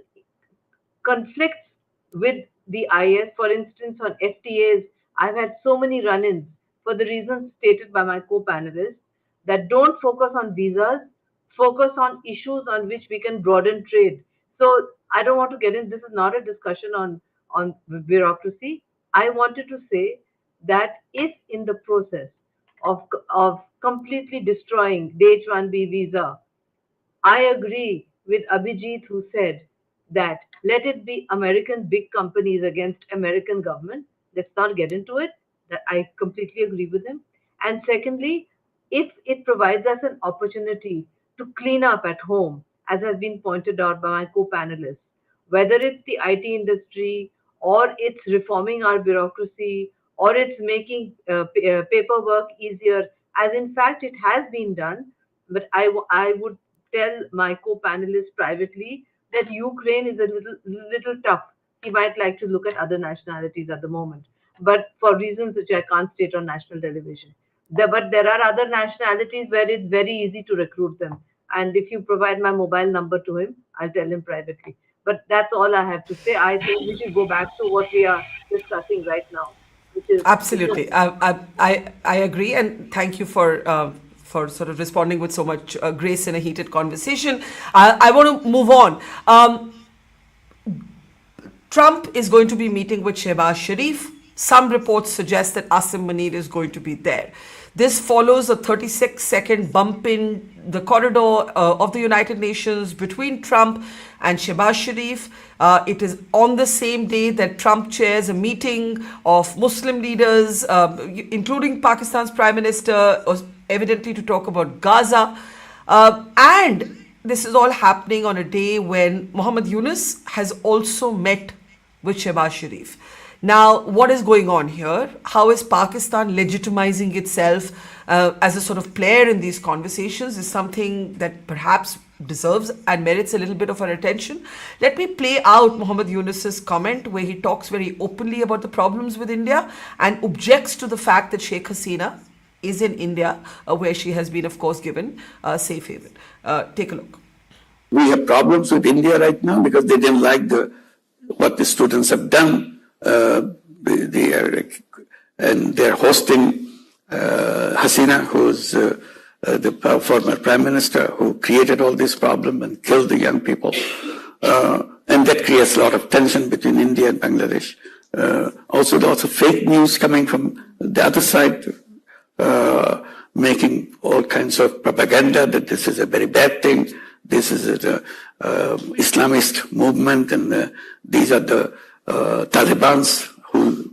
conflicts with the IS. For instance, on FTAs, I've had so many run ins for the reasons stated by my co panelists that don't focus on visas, focus on issues on which we can broaden trade. So I don't want to get in, this is not a discussion on bureaucracy. I wanted to say that if in the process of completely destroying the H-1B visa, I agree with Abhijit who said that let it be American big companies against American government. Let's not get into it. That I completely agree with him. And secondly, if it provides us an opportunity to clean up at home, as has been pointed out by my co-panelists, whether it's the IT industry or it's reforming our bureaucracy or it's making paperwork easier, as in fact it has been done. But I would tell my co-panelists privately that Ukraine is a little tough. He might like to look at other nationalities at the moment, but for reasons which I can't state on national television. But there are other nationalities where it's very easy to recruit them. And if you provide my mobile number to him, I'll tell him privately. But that's all I have to say. I think we should go back to what we are discussing right now, which is Absolutely, I agree, and thank you for sort of responding with so much grace in a heated conversation. I want to move on. Trump is going to be meeting with Shehbaz Sharif. Some reports suggest that Asim Munir is going to be there. This follows a 36-second bump in the corridor of the United Nations between Trump and Shehbaz Sharif. It is on the same day that Trump chairs a meeting of Muslim leaders, including Pakistan's Prime Minister, evidently to talk about Gaza. And this is all happening on a day when Muhammad Yunus has also met with Shehbaz Sharif. Now, what is going on here? How is Pakistan legitimizing itself as a sort of player in these conversations is something that perhaps deserves and merits a little bit of our attention. Let me play out Muhammad Yunus's comment where he talks very openly about the problems with India and objects to the fact that Sheikh Hasina is in India, where she has been, of course, given safe haven. Take a look. We have problems with India right now because they didn't like what the students have done. They're hosting Hasina, who's the former prime minister, who created all this problem and killed the young people. And that creates a lot of tension between India and Bangladesh. Also, lots of fake news coming from the other side, making all kinds of propaganda that this is a very bad thing. This is an Islamist movement, and these are the Talibans who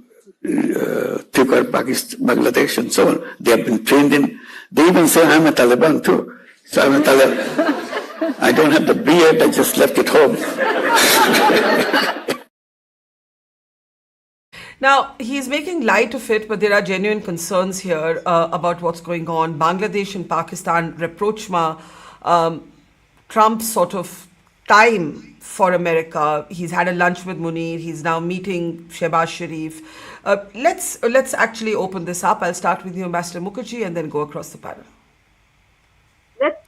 took over Bangladesh and so on. They have been trained in. They even say I'm a Taliban too. So I'm a Taliban. I don't have the beard. I just left it home. Now, he's making light of it, but there are genuine concerns here about what's going on. Bangladesh and Pakistan rapprochement, Trump's sort of time for America. He's had a lunch with Munir. He's now meeting Shehbaz Sharif. Let's actually open this up. I'll start with you, Ambassador Mukherjee, and then go across the panel. Let's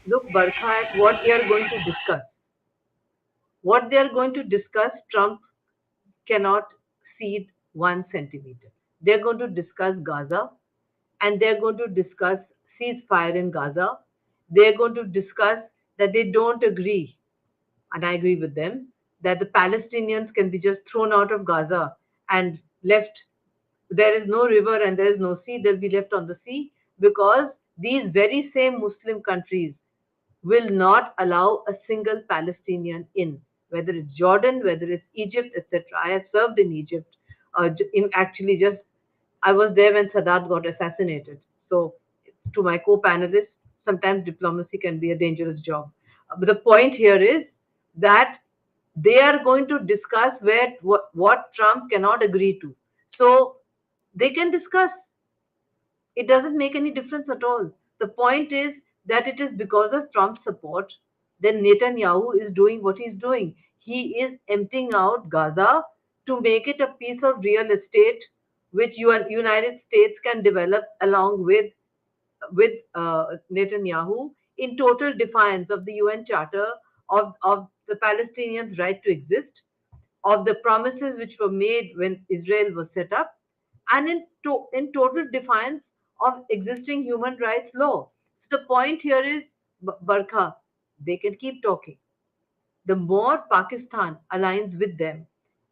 look, Barkha, at what they are going to discuss. What they are going to discuss, Trump cannot cede 1 centimeter. They're going to discuss Gaza, and they're going to discuss ceasefire in Gaza. They're going to discuss that they don't agree, and I agree with them, that the Palestinians can be just thrown out of Gaza and left. There is no river and there is no sea. They'll be left on the sea because these very same Muslim countries will not allow a single Palestinian in, whether it's Jordan, whether it's Egypt, etc. I have served in Egypt. I was there when Sadat got assassinated. So, to my co-panelists, sometimes diplomacy can be a dangerous job. But the point here is that they are going to discuss what Trump cannot agree to. So they can discuss. It doesn't make any difference at all. The point is that it is because of Trump's support that Netanyahu is doing what he's doing. He is emptying out Gaza to make it a piece of real estate which United States can develop along with Netanyahu, in total defiance of the UN Charter, of the Palestinians' right to exist, of the promises which were made when Israel was set up, and in total defiance of existing human rights law. So the point here is, Barkha, they can keep talking. The more Pakistan aligns with them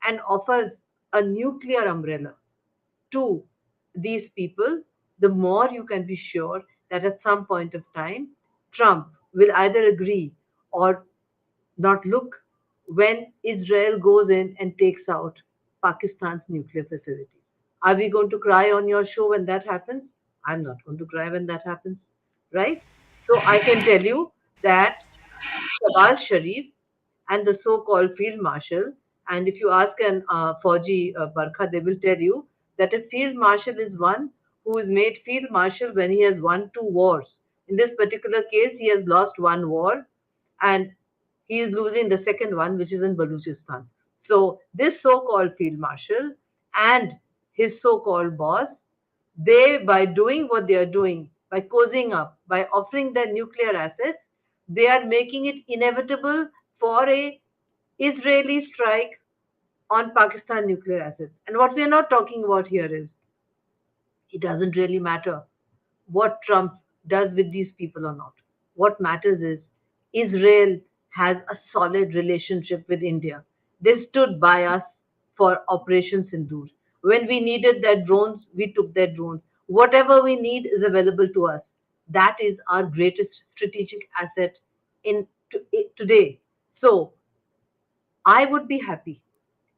and offers a nuclear umbrella to these people, the more you can be sure that at some point of time, Trump will either agree or not look when Israel goes in and takes out Pakistan's nuclear facilities. Are we going to cry on your show when that happens? I'm not going to cry when that happens, right? So I can tell you that Shehbaz Sharif and the so-called field marshal, and if you ask an Fauji Barkha, they will tell you that a field marshal is one who is made field marshal when he has won 2 wars. In this particular case, he has lost 1 war and he is losing the second one, which is in Balochistan. So this so-called field marshal and his so-called boss, they, by doing what they are doing, by cozying up, by offering their nuclear assets, They are making it inevitable for a Israeli strike on Pakistan nuclear assets. And what we are not talking about here is it doesn't really matter what Trump does with these people or not. What matters is Israel has a solid relationship with India. They stood by us for Operation Sindoor. When we needed their drones, we took their drones. Whatever we need is available to us. That is our greatest strategic asset today. So I would be happy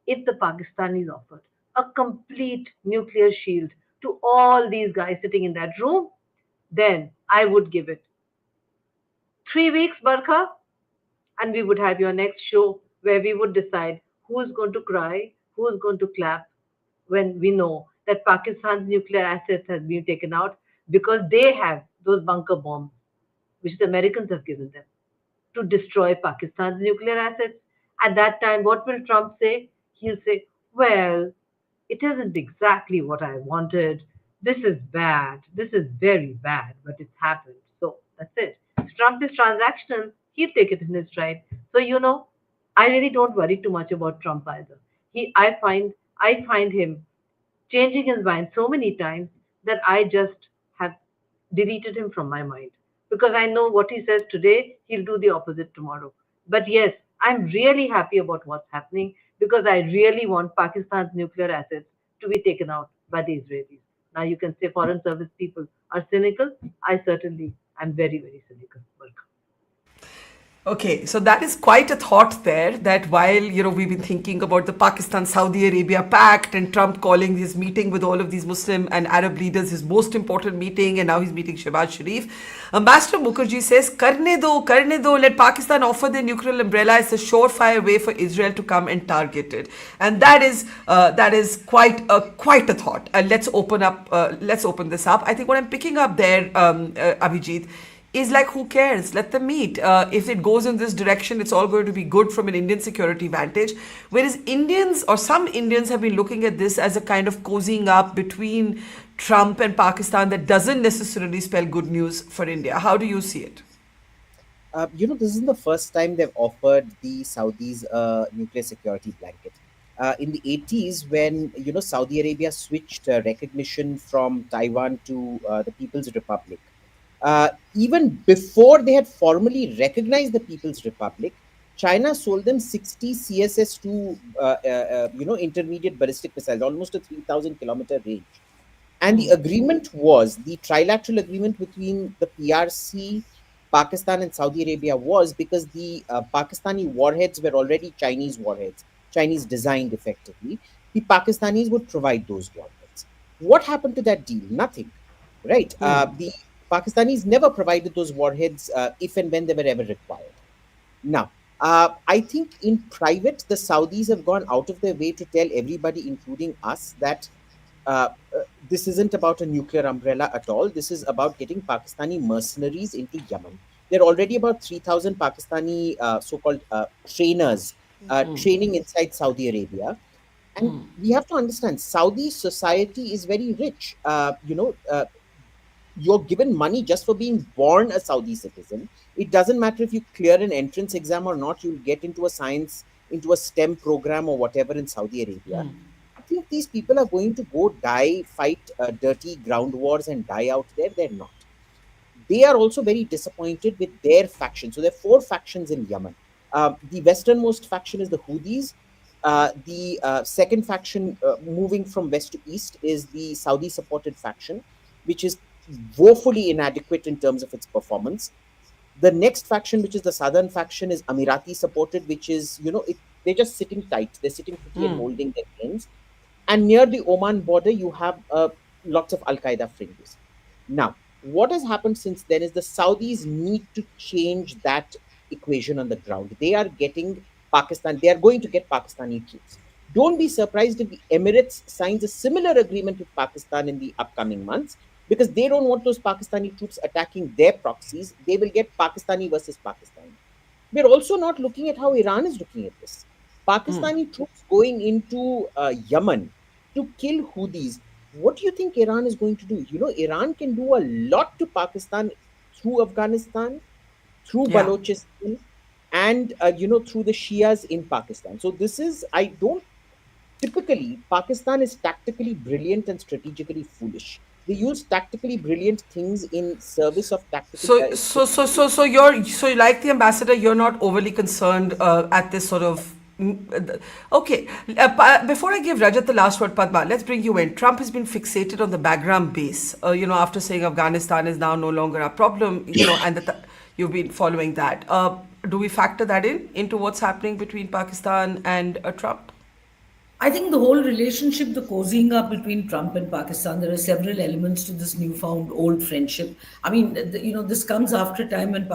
if the Pakistanis offered a complete nuclear shield to all these guys sitting in that room, then I would give it 3 weeks, Barkha, and we would have your next show where we would decide who's going to cry, who's going to clap when we know that Pakistan's nuclear assets has been taken out because they have those bunker bombs, which the Americans have given them to destroy Pakistan's nuclear assets. At that time, what will Trump say? He'll say, well, it isn't exactly what I wanted. This is bad. This is very bad, but it's happened. So that's it. Trump is transactional. He'll take it in his stride. So I really don't worry too much about Trump either. I find him changing his mind so many times that I just have deleted him from my mind because I know what he says today, he'll do the opposite tomorrow. But yes, I'm really happy about what's happening because I really want Pakistan's nuclear assets to be taken out by the Israelis. Now you can say foreign service people are cynical. I certainly am very, very cynical. Welcome. Okay, so that is quite a thought there that while, we've been thinking about the Pakistan-Saudi Arabia pact and Trump calling his meeting with all of these Muslim and Arab leaders his most important meeting, and now he's meeting Shehbaz Sharif. Ambassador Mukherjee says, karne do, let Pakistan offer their nuclear umbrella. It's a surefire way for Israel to come and target it. And that is quite a thought. Let's open this up. I think what I'm picking up there, Abhijit, is like, who cares? Let them meet. If it goes in this direction, it's all going to be good from an Indian security vantage. Whereas Indians, or some Indians, have been looking at this as a kind of cozying up between Trump and Pakistan that doesn't necessarily spell good news for India. How do you see it? This isn't the first time they've offered the Saudis a nuclear security blanket. In the 80s, when Saudi Arabia switched recognition from Taiwan to the People's Republic, even before they had formally recognized the People's Republic, China sold them 60 CSS-2, intermediate ballistic missiles, almost a 3,000-kilometer range. And the agreement was, the trilateral agreement between the PRC, Pakistan and Saudi Arabia was because the Pakistani warheads were already Chinese warheads, Chinese designed effectively. The Pakistanis would provide those warheads. What happened to that deal? Nothing, right? The Pakistanis never provided those warheads if and when they were ever required. Now, I think in private, the Saudis have gone out of their way to tell everybody, including us, that this isn't about a nuclear umbrella at all. This is about getting Pakistani mercenaries into Yemen. There are already about 3,000 Pakistani so-called trainers training inside Saudi Arabia. And we have to understand, Saudi society is very rich. You're given money just for being born a Saudi citizen. It doesn't matter if you clear an entrance exam or not, you'll get into a STEM program or whatever in Saudi Arabia. I think these people are going to go die, fight dirty ground wars and die out there. They're not. They are also very disappointed with their faction. So there are 4 factions in Yemen. The westernmost faction is the Houthis. The second faction, moving from west to east, is the Saudi-supported faction, which is woefully inadequate in terms of its performance. The next faction, which is the southern faction, is Emirati supported, which is, they're just sitting tight. They're sitting pretty and holding their gains. And near the Oman border, you have lots of Al-Qaeda fringes. Now, what has happened since then is the Saudis need to change that equation on the ground. They are getting Pakistan. They are going to get Pakistani troops. Don't be surprised if the Emirates signs a similar agreement with Pakistan in the upcoming months, because they don't want those Pakistani troops attacking their proxies. They will get Pakistani versus Pakistani. We're also not looking at how Iran is looking at this. Pakistani troops going into Yemen to kill Houthis. What do you think Iran is going to do? Iran can do a lot to Pakistan through Afghanistan. through Yeah. Balochistan, and through the Shias in Pakistan. So this is, I don't typically, Pakistan is tactically brilliant and strategically foolish. They use tactically brilliant things in service of tactical. So you like the ambassador, you're not overly concerned at this sort of. Okay, before I give Rajat the last word, Padma, let's bring you in. Trump has been fixated on the Bagram base, after saying Afghanistan is now no longer a problem, and that you've been following that. Do we factor that into what's happening between Pakistan and Trump? I think the whole relationship, the cozying up between Trump and Pakistan, there are several elements to this newfound old friendship. I mean, this comes after a time when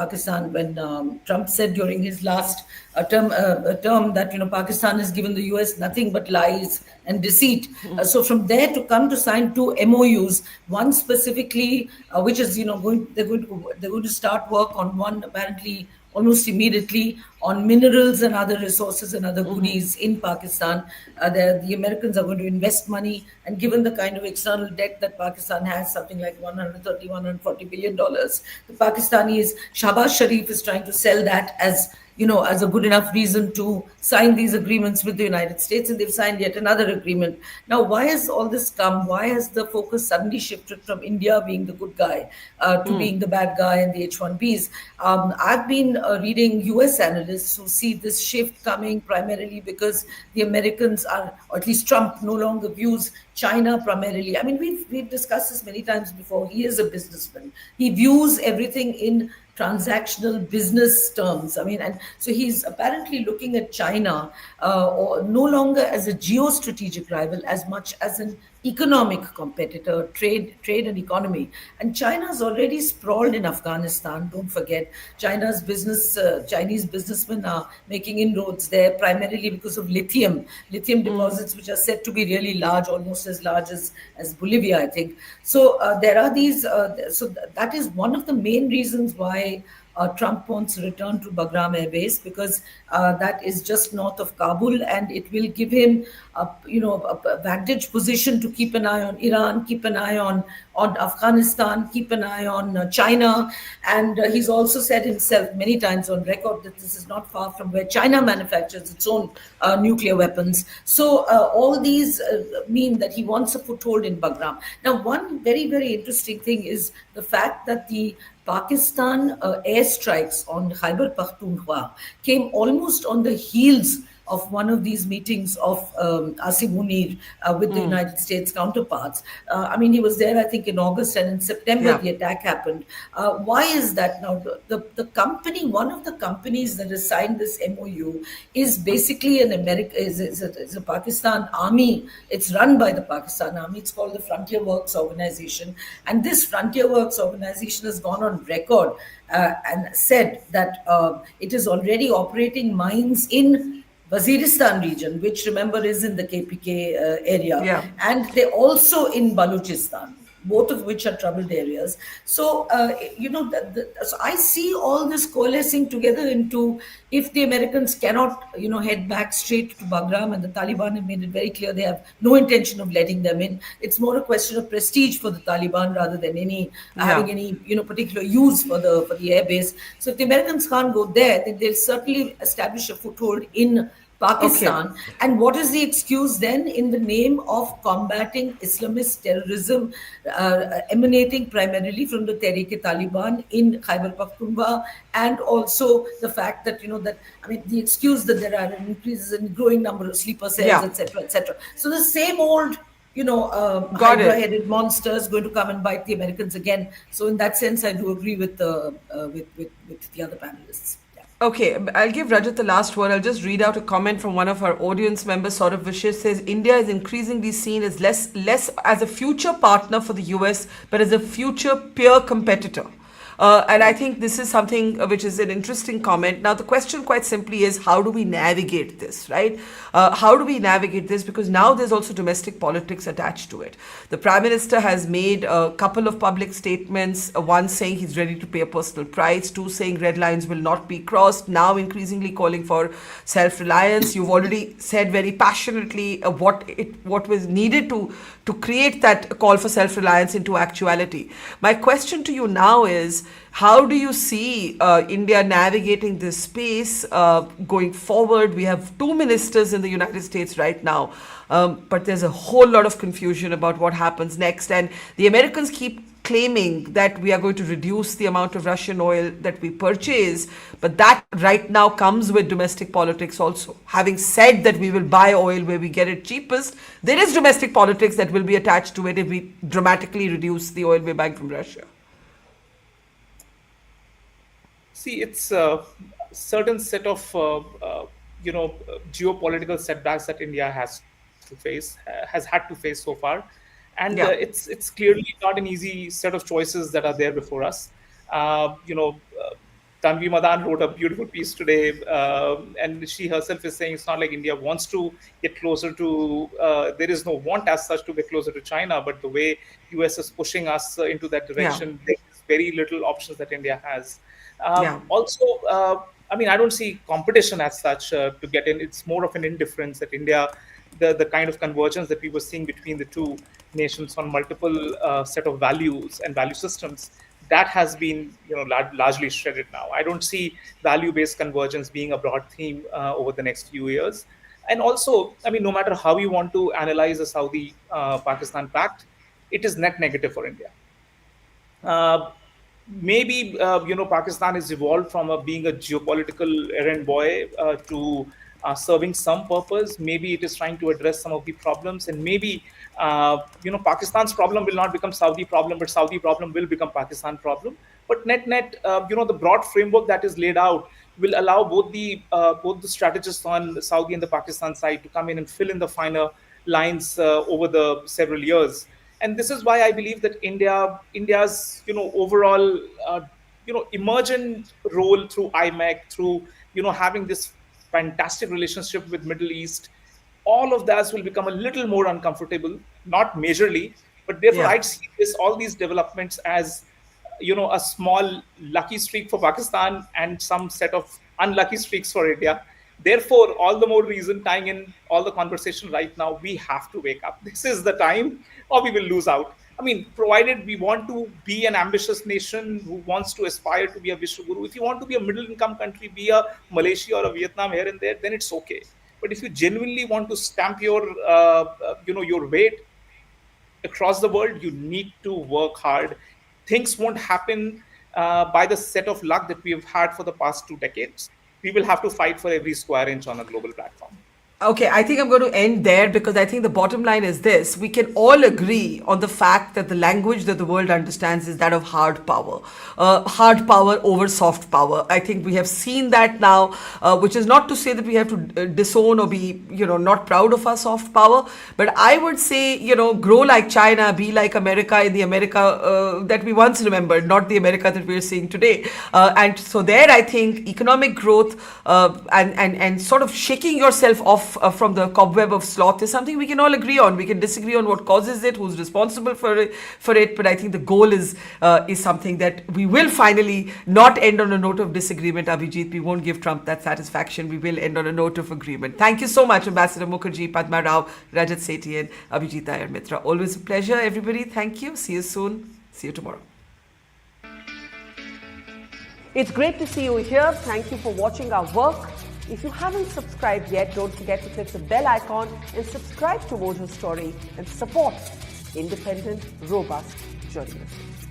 Trump said during his last term that, Pakistan has given the US nothing but lies and deceit. So from there to come to sign two MOUs, one specifically, which is, they're going to start work on one apparently almost immediately on minerals and other resources and other goodies in Pakistan. The Americans are going to invest money, and given the kind of external debt that Pakistan has, something like $140 billion, the Pakistanis, Shehbaz Sharif is trying to sell that as a good enough reason to sign these agreements with the United States, and they've signed yet another agreement. Now, why has all this come? Why has the focus suddenly shifted from India being the good guy to being the bad guy and the H-1Bs? I've been reading US analysts who see this shift coming primarily because the Americans are, or at least Trump, no longer views China primarily. I mean, we've discussed this many times before. He is a businessman. He views everything in transactional business terms. I mean, and so he's apparently looking at China or no longer as a geostrategic rival as much as an economic competitor, trade and economy. And China's already sprawled in Afghanistan. Don't forget, Chinese businessmen are making inroads there primarily because of lithium deposits, which are said to be really large, almost as large as Bolivia, I think. So there are these. So that is one of the main reasons why Trump wants to return to Bagram Air Base, because that is just north of Kabul, and it will give him a vantage position to keep an eye on Iran, keep an eye on Afghanistan, keep an eye on China. And he's also said himself many times on record that this is not far from where China manufactures its own nuclear weapons. So all these mean that he wants a foothold in Bagram. Now, one very, very interesting thing is the fact that the Pakistan airstrikes on Khyber Pakhtunkhwa came almost on the heels of one of these meetings of Asim Munir with the United States counterparts. I mean, he was there, I think, in August, and in September the attack happened. Why is that? Now, the company, one of the companies that has signed this MOU is basically is a Pakistan army. It's run by the Pakistan Army. It's called the Frontier Works Organization. And this Frontier Works Organization has gone on record and said that it is already operating mines in Waziristan region, which, remember, is in the KPK area. And they're also in Balochistan, both of which are troubled areas. So, so I see all this coalescing together into, if the Americans cannot, head back straight to Bagram, and the Taliban have made it very clear they have no intention of letting them in. It's more a question of prestige for the Taliban rather than having any, particular use for the airbase. So if the Americans can't go there, then they'll certainly establish a foothold in Pakistan. Okay. And what is the excuse then? In the name of combating Islamist terrorism emanating primarily from the Tehreek-e-Taliban in Khyber Pakhtunkhwa, and also the fact that, the excuse that there are increases in growing number of sleeper cells, etc., etc. So the same old, hydra-headed monsters going to come and bite the Americans again. So in that sense, I do agree with the other panelists. Okay, I'll give Rajat the last word. I'll just read out a comment from one of our audience members. Saurav Vishir says, India is increasingly seen as less as a future partner for the US, but as a future peer competitor. And I think this is something which is an interesting comment. Now, the question quite simply is, how do we navigate this, right? How do we navigate this? Because now there's also domestic politics attached to it. The Prime Minister has made a couple of public statements, one saying he's ready to pay a personal price, two saying red lines will not be crossed, now increasingly calling for self-reliance. You've already said very passionately what was needed to create that call for self-reliance into actuality. My question to you now is, how do you see India navigating this space going forward? We have 2 ministers in the United States right now, but there's a whole lot of confusion about what happens next. And the Americans keep claiming that we are going to reduce the amount of Russian oil that we purchase, but that right now comes with domestic politics also. Having said that we will buy oil where we get it cheapest, there is domestic politics that will be attached to it if we dramatically reduce the oil we're buying from Russia. See, it's a certain set of geopolitical setbacks that India has had to face so far. And it's clearly not an easy set of choices that are there before us. Tanvi Madan wrote a beautiful piece today, and she herself is saying it's not like India wants to get closer to, there is no want as such to get closer to China, but the way US is pushing us into that direction, there is very little options that India has. Also, I don't see competition as such to get in. It's more of an indifference that India, the kind of convergence that we were seeing between the two nations on multiple set of values and value systems, that has been largely shredded now. I don't see value-based convergence being a broad theme over the next few years. And also, no matter how you want to analyze the Saudi-Pakistan pact, it is net negative for India. Maybe Pakistan has evolved from being a geopolitical errand boy to serving some purpose. Maybe it is trying to address some of the problems, and maybe Pakistan's problem will not become Saudi problem, but Saudi problem will become Pakistan problem. But net, the broad framework that is laid out will allow both the strategists on the Saudi and the Pakistan side to come in and fill in the finer lines over the several years. And this is why I believe that India's overall emergent role through IMEC, through having this fantastic relationship with Middle East, all of that will become a little more uncomfortable, not majorly, but therefore I'd see all these developments as a small lucky streak for Pakistan and some set of unlucky streaks for India. Therefore, all the more reason, tying in all the conversation right now, we have to wake up. This is the time, or we will lose out. Provided we want to be an ambitious nation who wants to aspire to be a Vishwaguru. If you want to be a middle-income country, be a Malaysia or a Vietnam here and there, then it's okay. But if you genuinely want to stamp your weight across the world, you need to work hard. Things won't happen by the set of luck that we have had for the past 2 decades. We will have to fight for every square inch on a global platform. Okay, I think I'm going to end there because I think the bottom line is this. We can all agree on the fact that the language that the world understands is that of hard power over soft power. I think we have seen that now, which is not to say that we have to disown or be, not proud of our soft power. But I would say, grow like China, be like America in the America that we once remembered, not the America that we're seeing today. And so there, I think economic growth and sort of shaking yourself off from the cobweb of sloth is something we can all agree on. We can disagree on what causes it, who's responsible for it, but I think the goal is something that we will finally not end on a note of disagreement, Abhijit. We won't give Trump that satisfaction. We will end on a note of agreement. Thank you so much, Ambassador Mukherjee, Padma Rao, Rajat Sethi, and Abhijit Iyer Mitra. Always a pleasure, everybody. Thank you. See you soon. See you tomorrow. It's great to see you here. Thank you for watching our work. If you haven't subscribed yet, don't forget to click the bell icon and subscribe to Mojo Story and support independent, robust journalism.